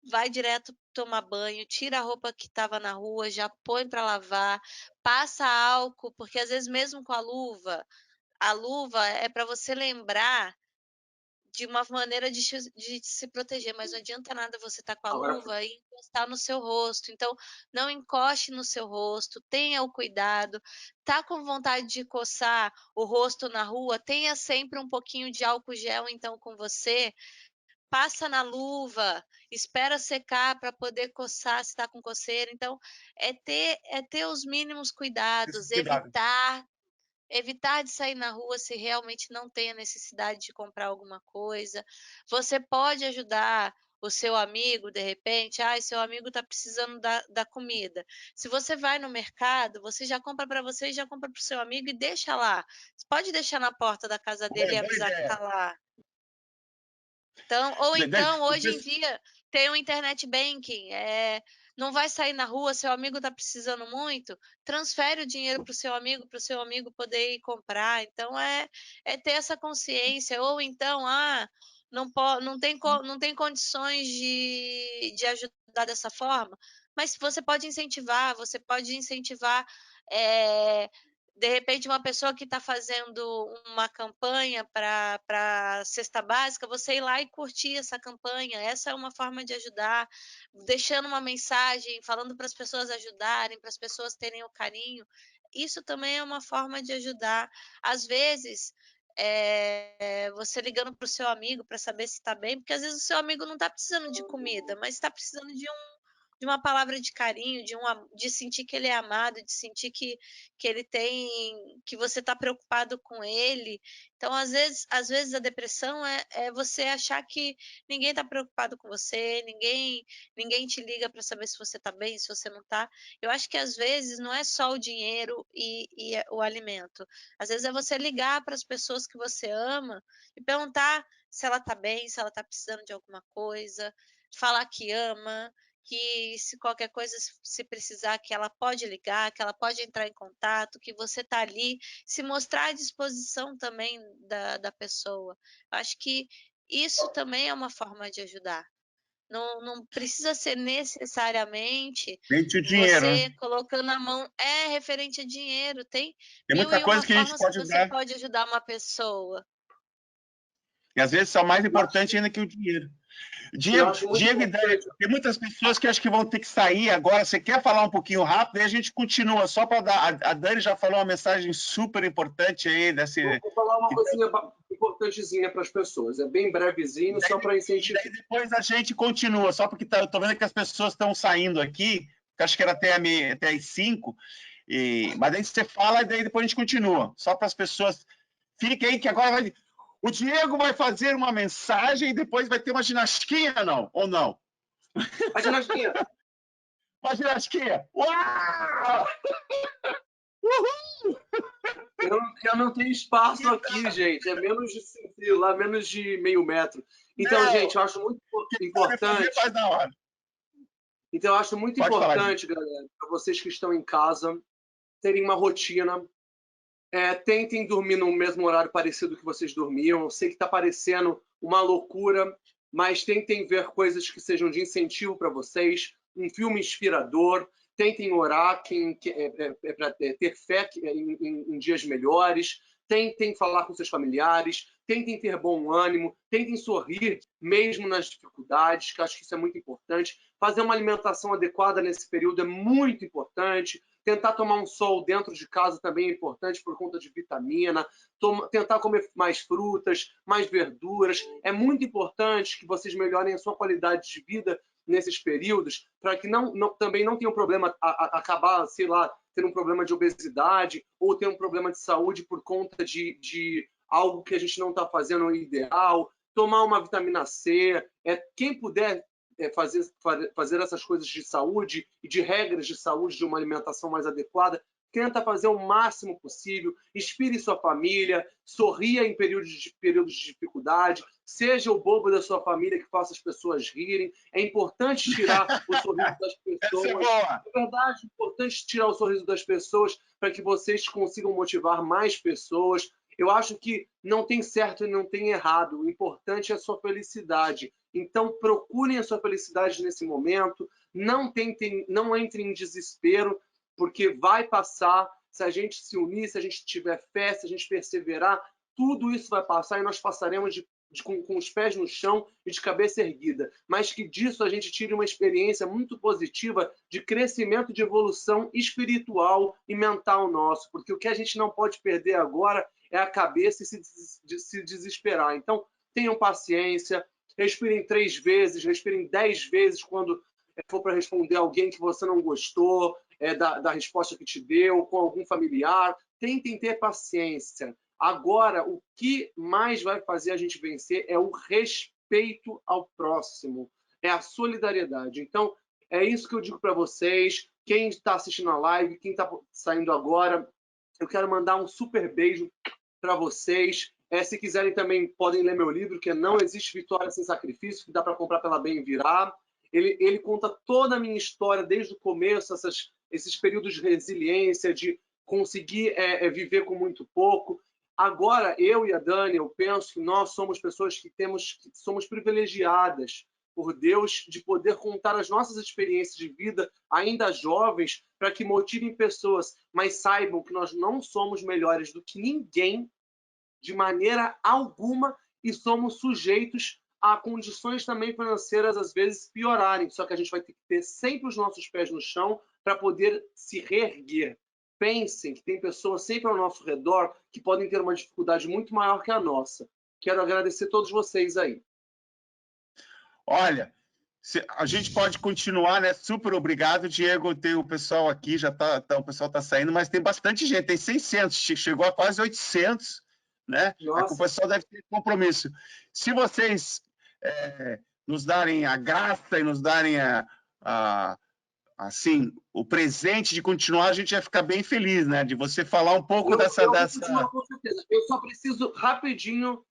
vai direto tomar banho, tira a roupa que estava na rua, já põe para lavar, passa álcool, porque às vezes mesmo com a luva é para você lembrar de uma maneira de se proteger, mas não adianta nada você estar com a luva e encostar no seu rosto. Então, não encoste no seu rosto, tenha o cuidado. Tá com vontade de coçar o rosto na rua, tenha sempre um pouquinho de álcool gel então com você. Passa na luva, espera secar para poder coçar se está com coceira. Então, é ter os mínimos cuidados, evitar de sair na rua se realmente não tem a necessidade de comprar alguma coisa. Você pode ajudar o seu amigo, de repente, seu amigo está precisando da comida. Se você vai no mercado, você já compra para você e já compra para o seu amigo e deixa lá. Você pode deixar na porta da casa dele e avisar que está lá. Então, hoje em dia tem o internet banking, não vai sair na rua, seu amigo está precisando muito, transfere o dinheiro para o seu amigo poder ir comprar. Então, é ter essa consciência. Ou então, não tem condições de ajudar dessa forma, mas você pode incentivar, de repente, uma pessoa que está fazendo uma campanha para cesta básica, você ir lá e curtir essa campanha. Essa é uma forma de ajudar, deixando uma mensagem, falando para as pessoas ajudarem, para as pessoas terem o carinho. Isso também é uma forma de ajudar. Às vezes, você ligando para o seu amigo para saber se está bem, porque às vezes o seu amigo não está precisando de comida, mas está precisando de uma palavra de carinho, de sentir que ele é amado, de sentir que ele tem, que você está preocupado com ele. Então, às vezes a depressão é você achar que ninguém está preocupado com você, ninguém te liga para saber se você está bem, se você não está. Eu acho que às vezes não é só o dinheiro e o alimento. Às vezes é você ligar para as pessoas que você ama e perguntar se ela está bem, se ela está precisando de alguma coisa, falar que ama, que se qualquer coisa se precisar, que ela pode ligar, que ela pode entrar em contato, que você está ali, se mostrar à disposição também da pessoa. Acho que isso também é uma forma de ajudar. Não precisa ser necessariamente Mente o dinheiro, né? você colocando a mão, referente a dinheiro. Tem Tem mil muita e uma coisa que a gente formas que pode você dar. pode ajudar uma pessoa. E às vezes são mais importantes ainda que o dinheiro. Eu acho muito Diego e Dani, importante. tem muitas pessoas que acho que vão ter que sair agora. Você quer falar um pouquinho rápido? E a gente continua, só para dar. A Dani já falou uma mensagem super importante aí. Vou falar uma coisinha importantezinha para as pessoas. É bem brevezinho, só para incentivar. E daí depois a gente continua, só porque eu estou vendo que as pessoas estão saindo aqui, que acho que era até as 5, mas daí você fala e daí depois a gente continua. Só para as pessoas. Fiquem aí que agora o Diego vai fazer uma mensagem e depois vai ter uma ginastinha, não? Ou não? A ginastinha. Uma ginastinha. Uau! Uhul! Eu não tenho espaço aqui, gente. É menos de 5 lá, menos de meio metro. Então, gente, eu acho muito importante. Faz na hora. Então, eu acho muito Pode falar, importante, galera, para vocês que estão em casa, terem uma rotina. Tentem dormir no mesmo horário parecido que vocês dormiam. Eu sei que está parecendo uma loucura, mas tentem ver coisas que sejam de incentivo para vocês. Um filme inspirador. Tentem orar para ter fé em dias melhores. Tentem falar com seus familiares. Tentem ter bom ânimo. Tentem sorrir mesmo nas dificuldades, que eu acho que isso é muito importante. Fazer uma alimentação adequada nesse período é muito importante. Tentar tomar um sol dentro de casa também é importante por conta de vitamina. Tentar comer mais frutas, mais verduras. É muito importante que vocês melhorem a sua qualidade de vida nesses períodos, para que também não tenham problema, acabar, sei lá, tendo um problema de obesidade ou ter um problema de saúde por conta de algo que a gente não está fazendo o ideal. Tomar uma vitamina C. Quem puder fazer essas coisas de saúde e de regras de saúde, de uma alimentação mais adequada, tenta fazer o máximo possível, inspire sua família, sorria em períodos de dificuldade, seja o bobo da sua família que faça as pessoas rirem. É importante tirar o sorriso das pessoas. É verdade, é importante tirar o sorriso das pessoas para que vocês consigam motivar mais pessoas. Eu acho que não tem certo e não tem errado. O importante é a sua felicidade. Então, procurem a sua felicidade nesse momento. Não entrem em desespero, porque vai passar. Se a gente se unir, se a gente tiver fé, se a gente perseverar, tudo isso vai passar e nós passaremos com os pés no chão e de cabeça erguida. Mas que disso a gente tire uma experiência muito positiva de crescimento, de evolução espiritual e mental nosso. Porque o que a gente não pode perder agora é a cabeça e se desesperar. Então, tenham paciência, respirem 3 vezes, respirem 10 vezes quando for para responder alguém que você não gostou da resposta que te deu, com algum familiar. Tentem ter paciência. Agora, o que mais vai fazer a gente vencer é o respeito ao próximo, é a solidariedade. Então, é isso que eu digo para vocês. Quem está assistindo a live, quem está saindo agora, eu quero mandar um super beijo para vocês. Se quiserem também, podem ler meu livro, que é Não Existe Vitória Sem Sacrifício, que dá para comprar pela Bem Virar. Ele conta toda a minha história desde o começo, esses períodos de resiliência, de conseguir viver com muito pouco. Agora, eu e a Dani, eu penso que nós somos pessoas que somos privilegiadas por Deus de poder contar as nossas experiências de vida, ainda jovens, para que motivem pessoas, mas saibam que nós não somos melhores do que ninguém, de maneira alguma, e somos sujeitos a condições também financeiras, às vezes, piorarem. Só que a gente vai ter que ter sempre os nossos pés no chão para poder se reerguer. Pensem que tem pessoas sempre ao nosso redor que podem ter uma dificuldade muito maior que a nossa. Quero agradecer a todos vocês aí. Olha, a gente pode continuar, né? Super obrigado, Diego. Tem o pessoal aqui, o pessoal está saindo, mas tem bastante gente, tem 600, chegou a quase 800, né? O pessoal deve ter compromisso. Se vocês nos darem a graça e nos darem assim, o presente de continuar, a gente vai ficar bem feliz, né? De você falar um pouco dessa... Continuo, com certeza. Eu só preciso rapidinho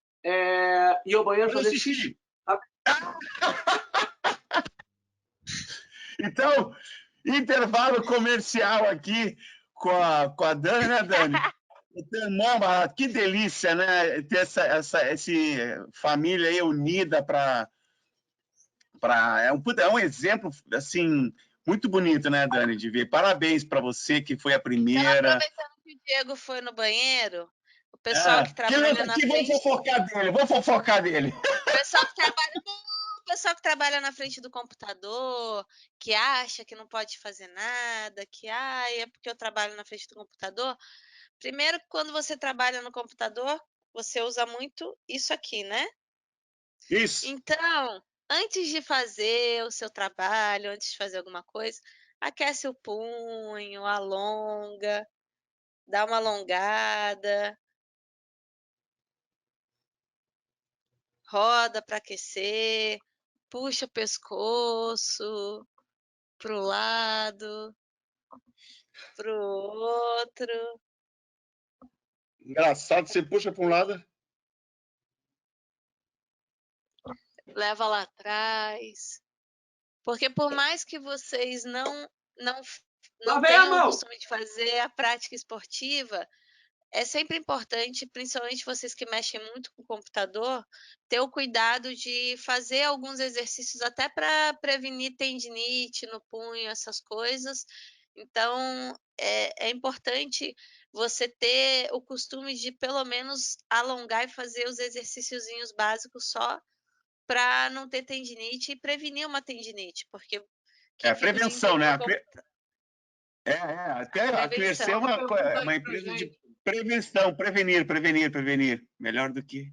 ir ao banheiro fazer xixi. Então, intervalo comercial aqui com a Dani, né, Dani? Mama, que delícia, né? Ter essa família aí unida é um exemplo, assim, muito bonito, né, Dani, de ver. Parabéns para você, que foi a primeira. Então, aproveitando que o Diego foi no banheiro, o pessoal que trabalha na frente... Vou fofocar dele. O pessoal que trabalha na frente do computador, que acha que não pode fazer nada, que é porque eu trabalho na frente do computador. Primeiro, quando você trabalha no computador, você usa muito isso aqui, né? Isso. Então, antes de fazer o seu trabalho, antes de fazer alguma coisa, aquece o punho, alonga, dá uma alongada, roda para aquecer, puxa o pescoço pro lado, pro outro. Engraçado, você puxa para um lado. Leva lá atrás. Porque por mais que vocês não tenham o costume de fazer a prática esportiva, é sempre importante, principalmente vocês que mexem muito com o computador, ter o cuidado de fazer alguns exercícios até para prevenir tendinite no punho, essas coisas. Então, é importante você ter o costume de pelo menos alongar e fazer os exercíciozinhos básicos só para não ter tendinite e prevenir uma tendinite, porque prevenção, né? Até a Clearcer é uma empresa de prevenção, prevenir, melhor do que...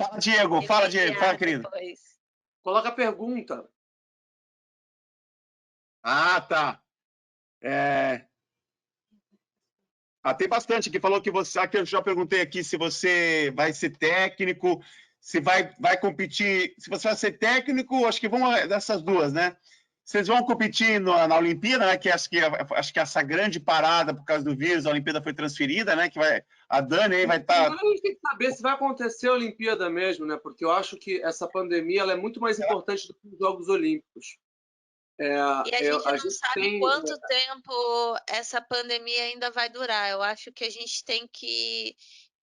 Fala, Diego, fala, querido. Depois. Coloca a pergunta. Tá. Tem bastante que falou que você... Aqui eu já perguntei aqui se você vai ser técnico, se vai competir... Se você vai ser técnico, acho que vão dessas duas, né? Vocês vão competir na Olimpíada, né? Que acho que essa grande parada por causa do vírus, a Olimpíada foi transferida, né? Que a Dani aí vai estar... A gente tem que saber se vai acontecer a Olimpíada mesmo, né? Porque eu acho que essa pandemia ela é muito mais importante do que os Jogos Olímpicos. E a gente não sabe quanto tempo essa pandemia ainda vai durar. Eu acho que a gente tem que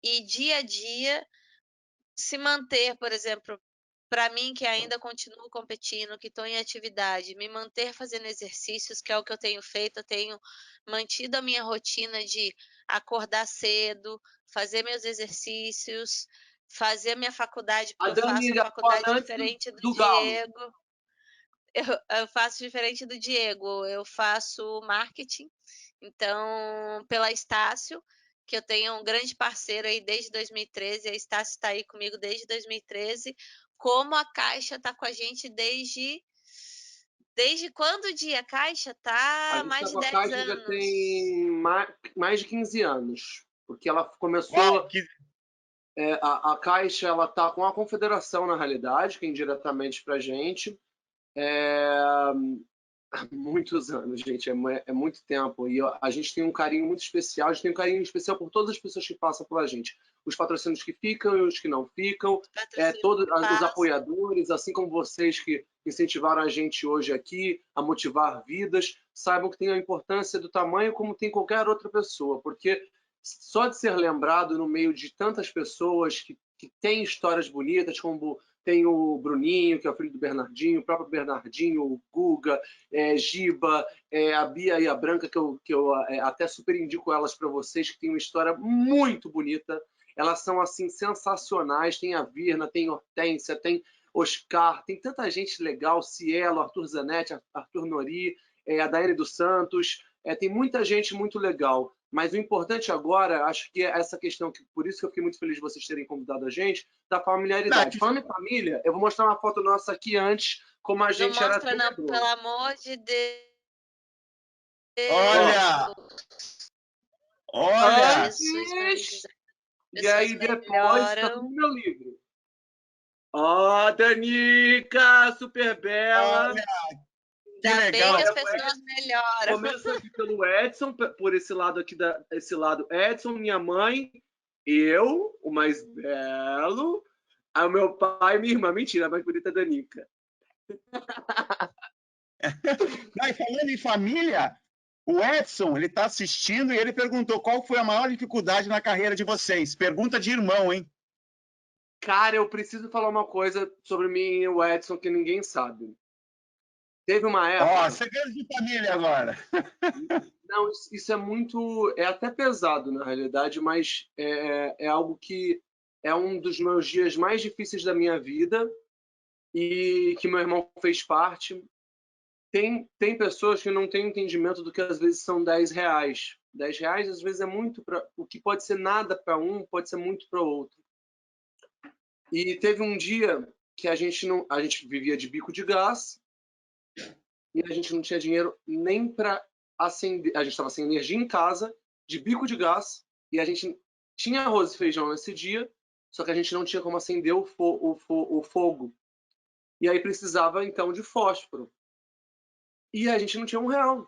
ir dia a dia, se manter, por exemplo, para mim que ainda continuo competindo, que estou em atividade, me manter fazendo exercícios, que é o que eu tenho feito. Eu tenho mantido a minha rotina de acordar cedo, fazer meus exercícios, fazer a minha faculdade, porque eu faço a faculdade diferente do Diego. Eu faço diferente do Diego, eu faço marketing, então, pela Estácio, que eu tenho um grande parceiro aí desde 2013, a Estácio está aí comigo desde 2013, como a Caixa está com a gente desde quando, Dia? A Caixa está mais de 10 anos. A Caixa já tem mais de 15 anos, porque ela começou... a Caixa ela está com a Confederação, na realidade, que é indiretamente para a gente, há muitos anos, gente, é muito tempo, e a gente tem um carinho muito especial, a gente tem um carinho especial por todas as pessoas que passam pela gente, os patrocínios que ficam e os que não ficam, todos os apoiadores, assim como vocês que incentivaram a gente hoje aqui a motivar vidas, saibam que tem a importância do tamanho como tem qualquer outra pessoa, porque só de ser lembrado no meio de tantas pessoas que têm histórias bonitas, como tem o Bruninho, que é o filho do Bernardinho, o próprio Bernardinho, o Guga, Giba, a Bia e a Branca, que eu até super indico elas para vocês, que tem uma história muito bonita. Elas são, assim, sensacionais. Tem a Virna, tem Hortência, tem Oscar, tem tanta gente legal, Cielo, Arthur Zanetti, Arthur Nori, a Daiane dos Santos, tem muita gente muito legal. Mas o importante agora, acho que é essa questão, por isso que eu fiquei muito feliz de vocês terem convidado a gente, da familiaridade. Falando em família, eu vou mostrar uma foto nossa aqui antes, como a gente era... Não mostra, não, pelo amor de Deus. Olha! Olha! E aí depois tá tudo no meu livro. Ó, Danica, super bela. Olha! Que Ainda legal! bem que as pessoas melhoram. Começa aqui pelo Edson, por esse lado aqui, esse lado Edson, minha mãe, eu, o mais belo, aí o meu pai e minha irmã. Mentira, a mais bonita é a Danica. Não, e falando em família, o Edson, ele está assistindo e ele perguntou qual foi a maior dificuldade na carreira de vocês. Pergunta de irmão, hein? Cara, eu preciso falar uma coisa sobre mim e o Edson que ninguém sabe. Teve uma época... Ó, segredo de família agora. Não, isso é muito... É até pesado, na realidade, mas é algo que é um dos meus dias mais difíceis da minha vida e que meu irmão fez parte. Tem pessoas que não têm entendimento do que às vezes são 10 reais. 10 reais às vezes é muito para... O que pode ser nada para um, pode ser muito para o outro. E teve um dia que a gente vivia de bico de gás e a gente não tinha dinheiro nem para acender. A gente estava sem energia em casa, de bico de gás, e a gente tinha arroz e feijão nesse dia, só que a gente não tinha como acender o fogo. E aí precisava, então, de fósforo. E a gente não tinha R$1.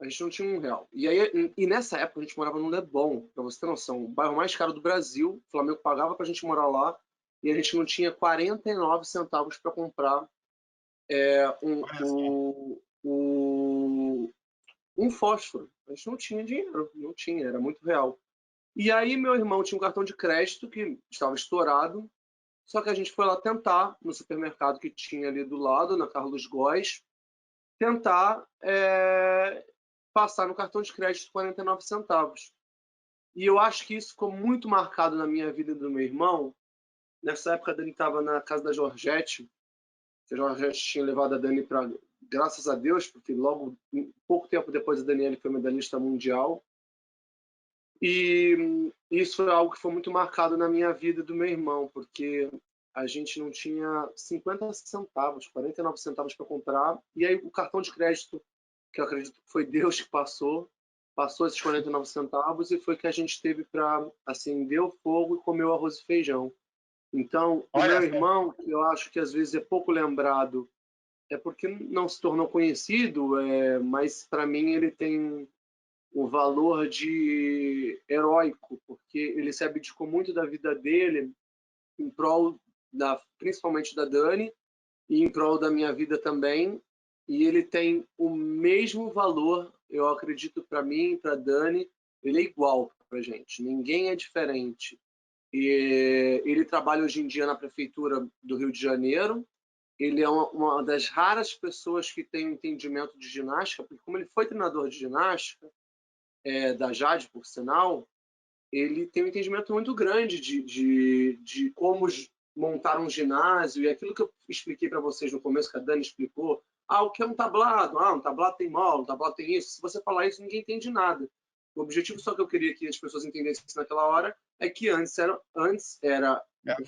A gente não tinha R$1. E nessa época a gente morava no Leblon, para você ter noção, o bairro mais caro do Brasil. O Flamengo pagava para a gente morar lá e a gente não tinha 49 centavos para comprar um fósforo. A gente não tinha dinheiro, não tinha, era muito real. E aí meu irmão tinha um cartão de crédito que estava estourado, só que a gente foi lá tentar, no supermercado que tinha ali do lado, na Carlos Góes, tentar passar no cartão de crédito 49 centavos. E eu acho que isso ficou muito marcado na minha vida e do meu irmão. Nessa época, a Dani estava na casa da Georgette. A Georgette tinha levado a Dani para... Graças a Deus, porque logo, pouco tempo depois, a Daniela foi medalhista mundial. E isso foi algo que foi muito marcado na minha vida e do meu irmão, porque a gente não tinha 50 centavos, 49 centavos para comprar. E aí o cartão de crédito, que eu acredito que foi Deus que passou esses 49 centavos e foi que a gente teve para acender o fogo e comer o arroz e feijão. Então, o meu irmão, que eu acho que às vezes é pouco lembrado, é porque não se tornou conhecido, mas para mim ele tem o valor de heróico, porque ele se abdicou muito da vida dele em prol principalmente da Dani e em prol da minha vida também, e ele tem o mesmo valor, eu acredito, para mim e para Dani, ele é igual para gente, ninguém é diferente. E ele trabalha hoje em dia na prefeitura do Rio de Janeiro. Ele é uma das raras pessoas que tem um entendimento de ginástica, porque como ele foi treinador de ginástica, da Jade, por sinal, ele tem um entendimento muito grande de como montar um ginásio, e aquilo que eu expliquei para vocês no começo, que a Dani explicou, o que é um tablado? Um tablado tem mola, um tablado tem isso. Se você falar isso, ninguém entende nada. O objetivo só que eu queria que as pessoas entendessem naquela hora é que antes era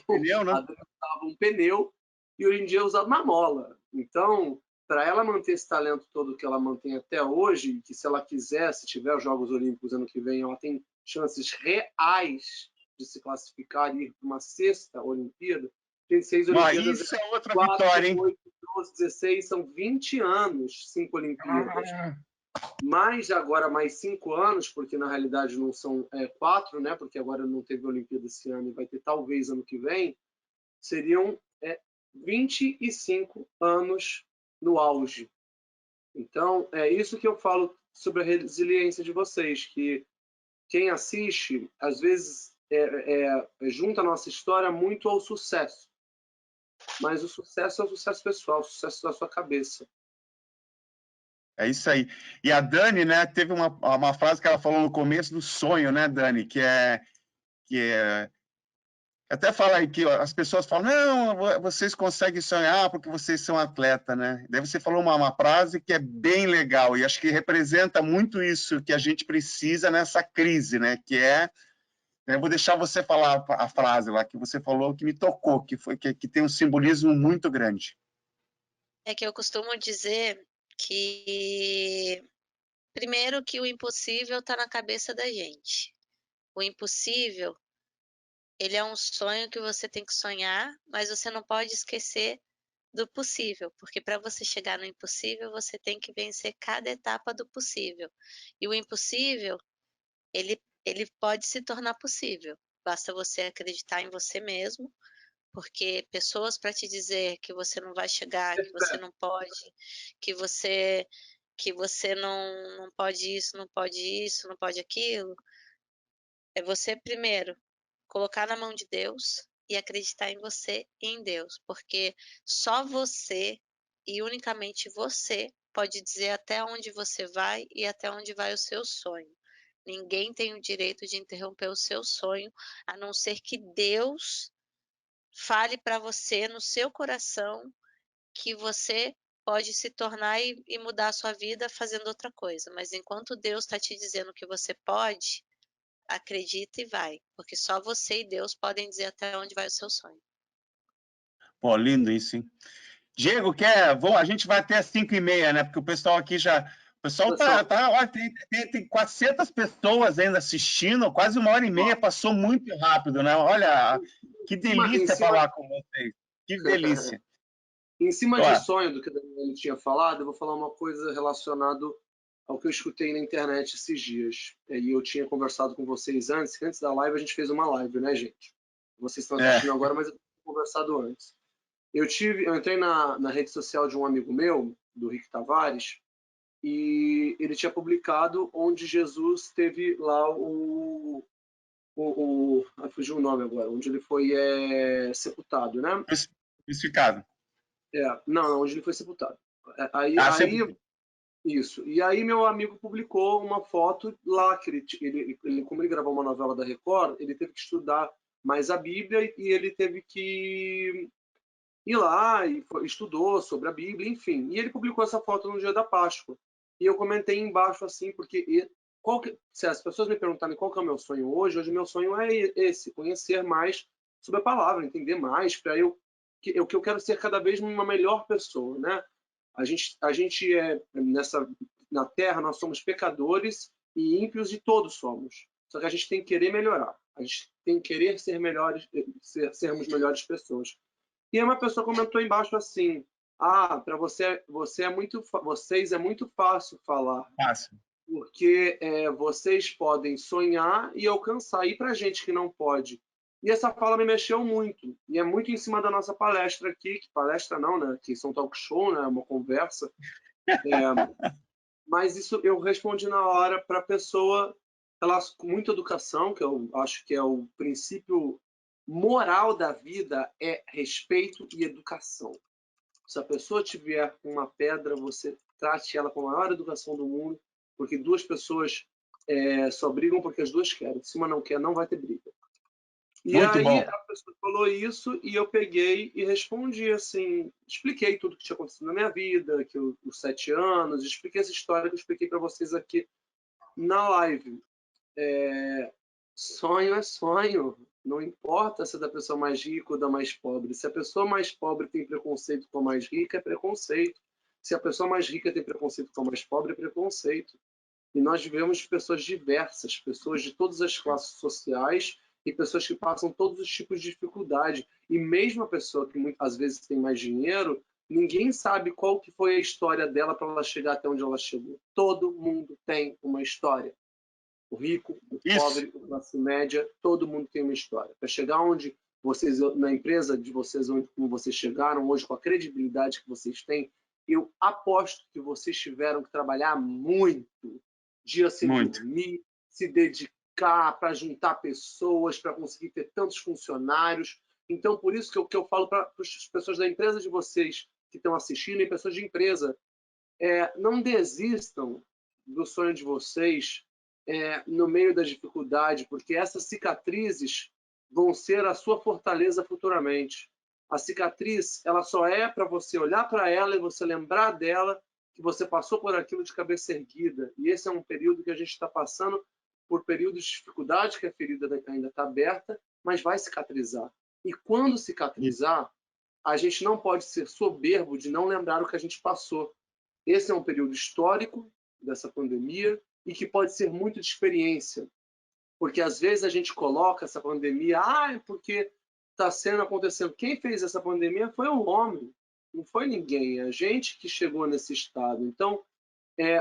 pneu, né? usava um pneu e hoje em dia é usado uma mola. Então, para ela manter esse talento todo que ela mantém até hoje, que se ela quiser, se tiver os Jogos Olímpicos ano que vem, ela tem chances reais de se classificar e ir para uma sexta Olimpíada. Tem 6 Olimpíadas. Isso é outra 4, vitória, hein? 8, 12, 16, são 20 anos, 5 Olimpíadas. Mais agora mais 5 anos, porque na realidade não são 4, né? Porque agora não teve Olimpíada esse ano e vai ter talvez ano que vem. Seriam 25 anos no auge. Então, é isso que eu falo sobre a resiliência de vocês, que quem assiste, às vezes, junta a nossa história muito ao sucesso. Mas o sucesso é o sucesso pessoal, o sucesso da sua cabeça. É isso aí. E a Dani, né, teve uma frase que ela falou no começo do sonho, né, Dani, que até fala aí que as pessoas falam, não, vocês conseguem sonhar porque vocês são atleta, né? Daí você falou uma frase que é bem legal e acho que representa muito isso que a gente precisa nessa crise, né? Que eu vou deixar você falar a frase lá que você falou que me tocou, que tem um simbolismo muito grande. É que eu costumo dizer que, primeiro, que o impossível está na cabeça da gente. O impossível, ele é um sonho que você tem que sonhar, mas você não pode esquecer do possível, porque para você chegar no impossível, você tem que vencer cada etapa do possível. E o impossível, ele pode se tornar possível. Basta você acreditar em você mesmo, porque pessoas para te dizer que você não vai chegar, que você não pode, que você não pode isso, não pode isso, não pode aquilo, é você primeiro colocar na mão de Deus e acreditar em você e em Deus, porque só você e unicamente você pode dizer até onde você vai e até onde vai o seu sonho. Ninguém tem o direito de interromper o seu sonho, a não ser que Deus fale para você no seu coração que você pode se tornar e mudar a sua vida fazendo outra coisa. Mas enquanto Deus está te dizendo que você pode, acredita e vai, porque só você e Deus podem dizer até onde vai o seu sonho. Pô, lindo isso, hein? Diego, a gente vai até as 5h30, né? Porque o pessoal aqui já... O pessoal olha, tem 400 pessoas ainda assistindo, quase 1h30, passou muito rápido, né? Olha, que delícia falar com vocês. Que delícia. Em cima de sonho do que o Daniel tinha falado, eu vou falar uma coisa relacionada ao que eu escutei na internet esses dias. E eu tinha conversado com vocês antes da live, a gente fez uma live, né, gente? Vocês estão assistindo agora, mas eu tinha conversado antes. Eu entrei na rede social de um amigo meu, do Rick Tavares, e ele tinha publicado onde Jesus teve lá fugiu o nome agora, onde ele foi sepultado, né? Crucificado. Não, onde ele foi sepultado. Isso. E aí meu amigo publicou uma foto lá, que como ele gravou uma novela da Record, ele teve que estudar mais a Bíblia e ele teve que ir lá e estudou sobre a Bíblia, enfim. E ele publicou essa foto no dia da Páscoa. E eu comentei embaixo assim, porque se as pessoas me perguntarem qual que é o meu sonho hoje meu sonho é esse, conhecer mais sobre a palavra, entender mais, para que eu quero ser cada vez uma melhor pessoa, né? A gente na Terra nós somos pecadores e ímpios e todos somos. Só que a gente tem que querer melhorar. A gente tem que querer ser melhores, sermos melhores pessoas. E aí uma pessoa comentou embaixo assim: para vocês é muito fácil falar. Fácil. Porque vocês podem sonhar e alcançar. E para gente que não pode. E essa fala me mexeu muito. E é muito em cima da nossa palestra aqui, que palestra não, né? Que são talk show, né? Uma conversa. Mas isso eu respondi na hora para a pessoa, com muita educação, que eu acho que é o princípio moral da vida, é respeito e educação. Se a pessoa tiver uma pedra, você trate ela com a maior educação do mundo, porque duas pessoas só brigam porque as duas querem. Se uma não quer, não vai ter briga. E muito aí bom. A pessoa falou isso e eu peguei e respondi assim, expliquei tudo que tinha acontecido na minha vida, que os 7 anos, expliquei essa história que eu expliquei para vocês aqui na live. Sonho é sonho. Não importa se é da pessoa mais rica ou da mais pobre. Se a pessoa mais pobre tem preconceito com a mais rica, é preconceito. Se a pessoa mais rica tem preconceito com a mais pobre, é preconceito. E nós vivemos de pessoas diversas, pessoas de todas as classes sociais e pessoas que passam todos os tipos de dificuldade. E mesmo a pessoa que muitas vezes tem mais dinheiro, ninguém sabe qual que foi a história dela para ela chegar até onde ela chegou. Todo mundo tem uma história. O rico, o pobre, a classe média, todo mundo tem uma história. Para chegar onde vocês, na empresa de vocês, onde como vocês chegaram hoje, com a credibilidade que vocês têm, eu aposto que vocês tiveram que trabalhar muito, dia sem dormir, se dedicar para juntar pessoas, para conseguir ter tantos funcionários. Então, por isso que eu falo para as pessoas da empresa de vocês que estão assistindo e pessoas de empresa, não desistam do sonho de vocês no meio da dificuldade, porque essas cicatrizes vão ser a sua fortaleza futuramente. A cicatriz, ela só é para você olhar para ela e você lembrar dela, que você passou por aquilo de cabeça erguida. E esse é um período que a gente está passando por períodos de dificuldade, que a ferida ainda está aberta, mas vai cicatrizar. E quando cicatrizar, a gente não pode ser soberbo de não lembrar o que a gente passou. Esse é um período histórico dessa pandemia e que pode ser muito de experiência. Porque às vezes a gente coloca essa pandemia, é porque está acontecendo. Quem fez essa pandemia foi o homem, não foi ninguém. É a gente que chegou nesse estado. Então,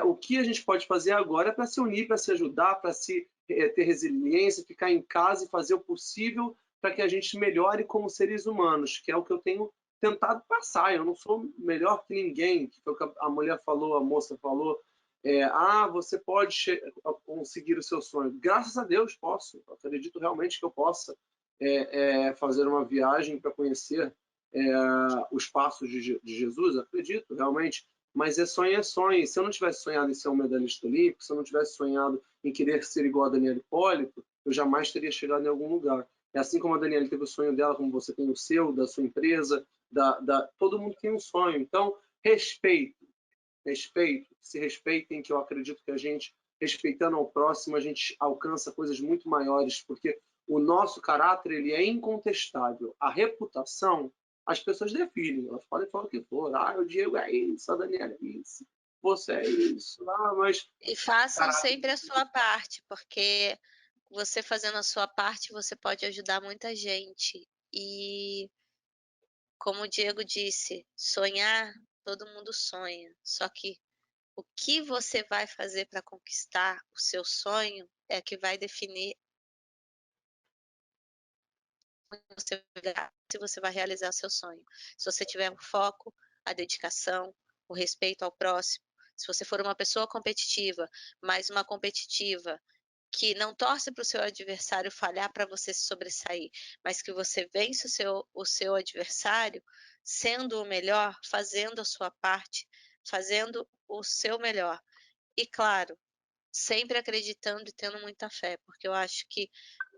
o que a gente pode fazer agora é para se unir, para se ajudar, para se ter resiliência, ficar em casa e fazer o possível para que a gente melhore como seres humanos, que é o que eu tenho tentado passar. Eu não sou melhor que ninguém, que foi o que a mulher falou, a moça falou. Você pode conseguir o seu sonho. Graças a Deus posso. Eu acredito realmente que eu possa fazer uma viagem para conhecer os passos de Jesus. Acredito realmente. Mas sonho é sonho. Se eu não tivesse sonhado em ser um medalhista olímpico, se eu não tivesse sonhado em querer ser igual a Daniela Hipólito, eu jamais teria chegado em algum lugar. É assim como a Daniela teve o sonho dela, como você tem o seu, da sua empresa, todo mundo tem um sonho. Então, respeito, se respeitem, que eu acredito que a gente, respeitando ao próximo, a gente alcança coisas muito maiores, porque o nosso caráter ele é incontestável. A reputação, as pessoas definem, elas podem falar o que for. O Diego é isso, a Daniela é isso, você é isso. Mas... E façam sempre a sua parte, porque você fazendo a sua parte, você pode ajudar muita gente. E, como o Diego disse, sonhar, todo mundo sonha. Só que o que você vai fazer para conquistar o seu sonho é que vai definir se você vai realizar o seu sonho. Se você tiver o foco, a dedicação, o respeito ao próximo, se você for uma pessoa competitiva, mas uma competitiva que não torce para o seu adversário falhar para você se sobressair, mas que você vence o seu adversário sendo o melhor, fazendo a sua parte, fazendo o seu melhor. E claro, sempre acreditando e tendo muita fé, porque eu acho que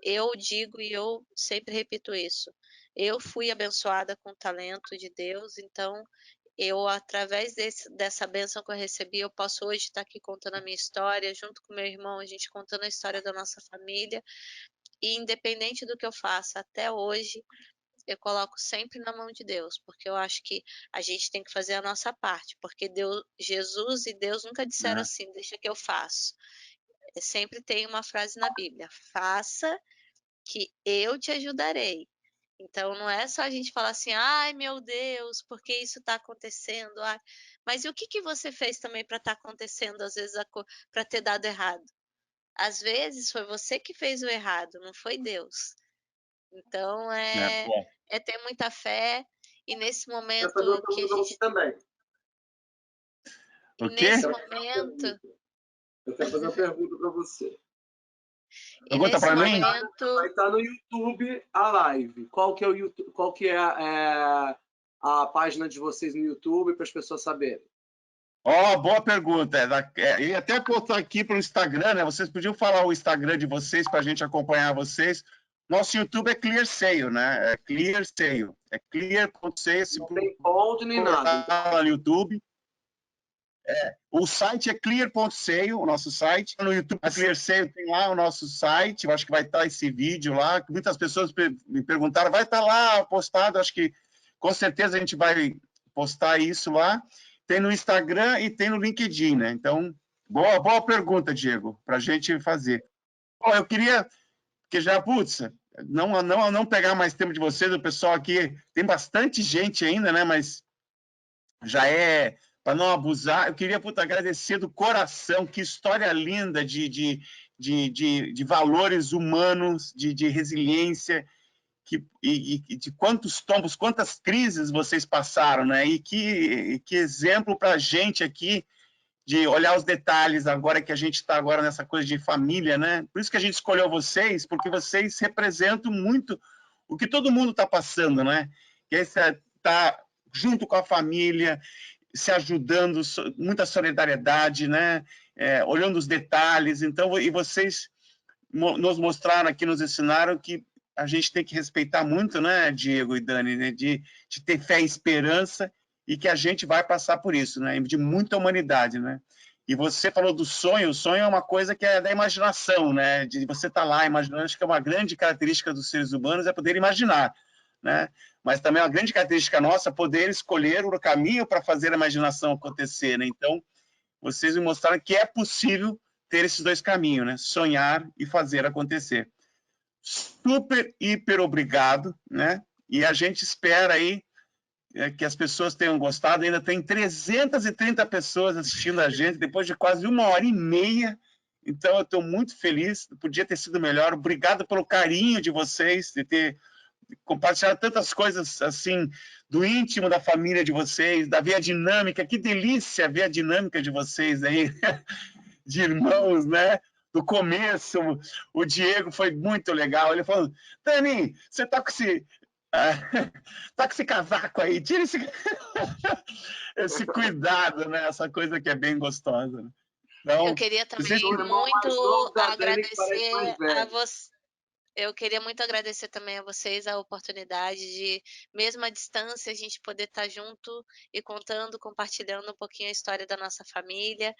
eu digo e eu sempre repito isso. Eu fui abençoada com o talento de Deus, então eu, através dessa bênção que eu recebi, eu posso hoje estar aqui contando a minha história, junto com meu irmão, a gente contando a história da nossa família. E independente do que eu faça até hoje, eu coloco sempre na mão de Deus, porque eu acho que a gente tem que fazer a nossa parte, porque Jesus e Deus nunca disseram assim, deixa que eu faço. Sempre tem uma frase na Bíblia, faça que eu te ajudarei. Então, não é só a gente falar assim, ai meu Deus, por que isso está acontecendo? Mas e o que você fez também para estar acontecendo, às vezes, para ter dado errado? Às vezes foi você que fez o errado, não foi Deus. Então, é ter muita fé, e nesse Eu quero fazer uma momento que a pergunta para você gente... também. E nesse momento... Eu quero fazer uma pergunta para você. Pergunta para mim? Vai estar no YouTube a live. Qual que é o YouTube? Qual que é a página de vocês no YouTube para as pessoas saberem? Boa pergunta. E até postar aqui para o Instagram, né? Vocês podiam falar o Instagram de vocês para a gente acompanhar vocês. Nosso YouTube é ClearSale, né? É ClearSale. É clear.sale. Não tem ponto nem nada. No YouTube. O site é clear.sale, o nosso site. No YouTube, a ClearSale tem lá o nosso site. Eu acho que vai estar esse vídeo lá. Muitas pessoas me perguntaram, vai estar lá postado? Acho que com certeza a gente vai postar isso lá. Tem no Instagram e tem no LinkedIn, né? Então, boa pergunta, Diego, para a gente fazer. Bom, eu queria que já, não pegar mais tempo de vocês, o pessoal aqui, tem bastante gente ainda, né? Mas já para não abusar, eu queria agradecer do coração, que história linda de valores humanos, de resiliência, e de quantos tombos, quantas crises vocês passaram, né? E que exemplo para a gente aqui de olhar os detalhes, agora que a gente está agora nessa coisa de família, né? Por isso que a gente escolheu vocês, porque vocês representam muito o que todo mundo está passando, né? Que é estar junto com a família, se ajudando, muita solidariedade, né? Olhando os detalhes. Então, e vocês nos mostraram aqui, nos ensinaram que a gente tem que respeitar muito, né, Diego e Dani, né, de ter fé e esperança, e que a gente vai passar por isso, né, de muita humanidade, né. E você falou do sonho, o sonho é uma coisa que é da imaginação, né, de você estar lá imaginando. Acho que é uma grande característica dos seres humanos é poder imaginar, né, mas também é uma grande característica nossa poder escolher o caminho para fazer a imaginação acontecer, né. Então, vocês me mostraram que é possível ter esses dois caminhos, né, sonhar e fazer acontecer. Super, hiper obrigado, né? E a gente espera aí que as pessoas tenham gostado. Ainda tem 330 pessoas assistindo a gente, depois de quase 1h30. Então, eu estou muito feliz. Podia ter sido melhor. Obrigado pelo carinho de vocês, de ter compartilhado tantas coisas assim, do íntimo da família de vocês, da ver a dinâmica. Que delícia ver a dinâmica de vocês aí, de irmãos, né? Do começo, o Diego foi muito legal. Ele falou: Dani, você tá com esse casaco aí, tira esse cuidado, né? Essa coisa que é bem gostosa. Né? Então, eu queria também muito agradecer a você. Eu queria muito agradecer também a vocês a oportunidade de, mesmo à distância, a gente poder estar junto e contando, compartilhando um pouquinho a história da nossa família,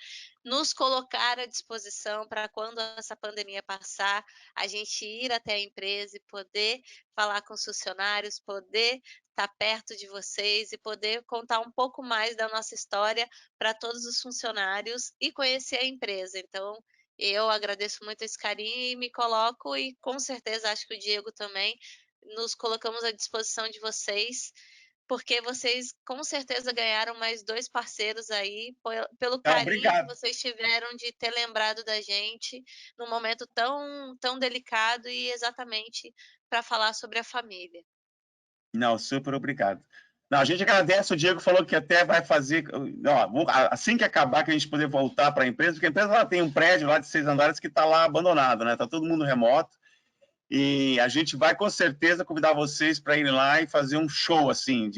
nos colocar à disposição para quando essa pandemia passar, a gente ir até a empresa e poder falar com os funcionários, poder estar perto de vocês e poder contar um pouco mais da nossa história para todos os funcionários e conhecer a empresa. Então, eu agradeço muito esse carinho e me coloco, e com certeza acho que o Diego também, nos colocamos à disposição de vocês, porque vocês com certeza ganharam mais 2 parceiros aí, pelo carinho que vocês tiveram de ter lembrado da gente num momento tão delicado e exatamente para falar sobre a família. Não, super obrigado. Não, a gente agradece, o Diego falou que até vai fazer, ó, assim que acabar, que a gente poder voltar para a empresa, porque a empresa ela tem um prédio lá de 6 andares que está lá abandonado, né? Está todo mundo remoto, e a gente vai com certeza convidar vocês para irem lá e fazer um show, assim,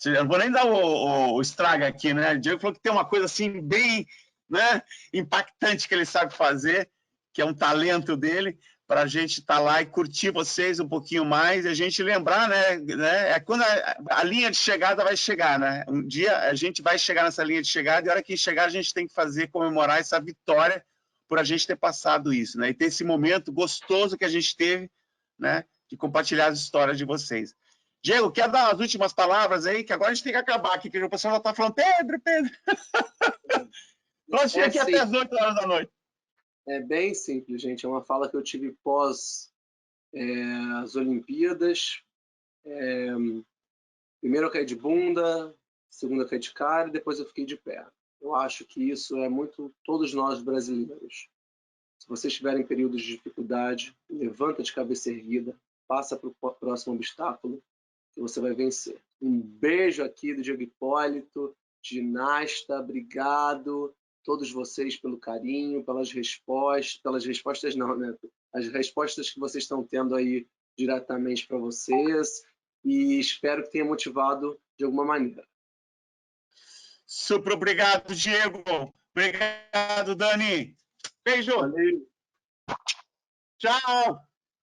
eu não vou nem dar o estraga aqui, né? O Diego falou que tem uma coisa assim bem, né, impactante que ele sabe fazer, que é um talento dele, para a gente estar lá e curtir vocês um pouquinho mais, e a gente lembrar, né, é quando a linha de chegada vai chegar, né? Um dia a gente vai chegar nessa linha de chegada, e a hora que chegar a gente tem que comemorar essa vitória por a gente ter passado isso, né? E ter esse momento gostoso que a gente teve, né, de compartilhar as histórias de vocês. Diego, quer dar as últimas palavras aí, que agora a gente tem que acabar aqui, que o pessoal já está falando, Pedro. Nós fica aqui até as 8 horas da noite. É bem simples, gente. É uma fala que eu tive pós as Olimpíadas. Primeiro eu caí de bunda, segunda eu caí de cara e depois eu fiquei de pé. Eu acho que isso é muito todos nós brasileiros. Se vocês tiverem períodos de dificuldade, levanta de cabeça erguida, passa para o próximo obstáculo que você vai vencer. Um beijo aqui do Diego Hipólito, ginasta, obrigado. Todos vocês pelo carinho, pelas respostas não, né? As respostas que vocês estão tendo aí diretamente para vocês, e espero que tenha motivado de alguma maneira. Super obrigado, Diego. Obrigado, Dani. Beijo. Valeu. Tchau.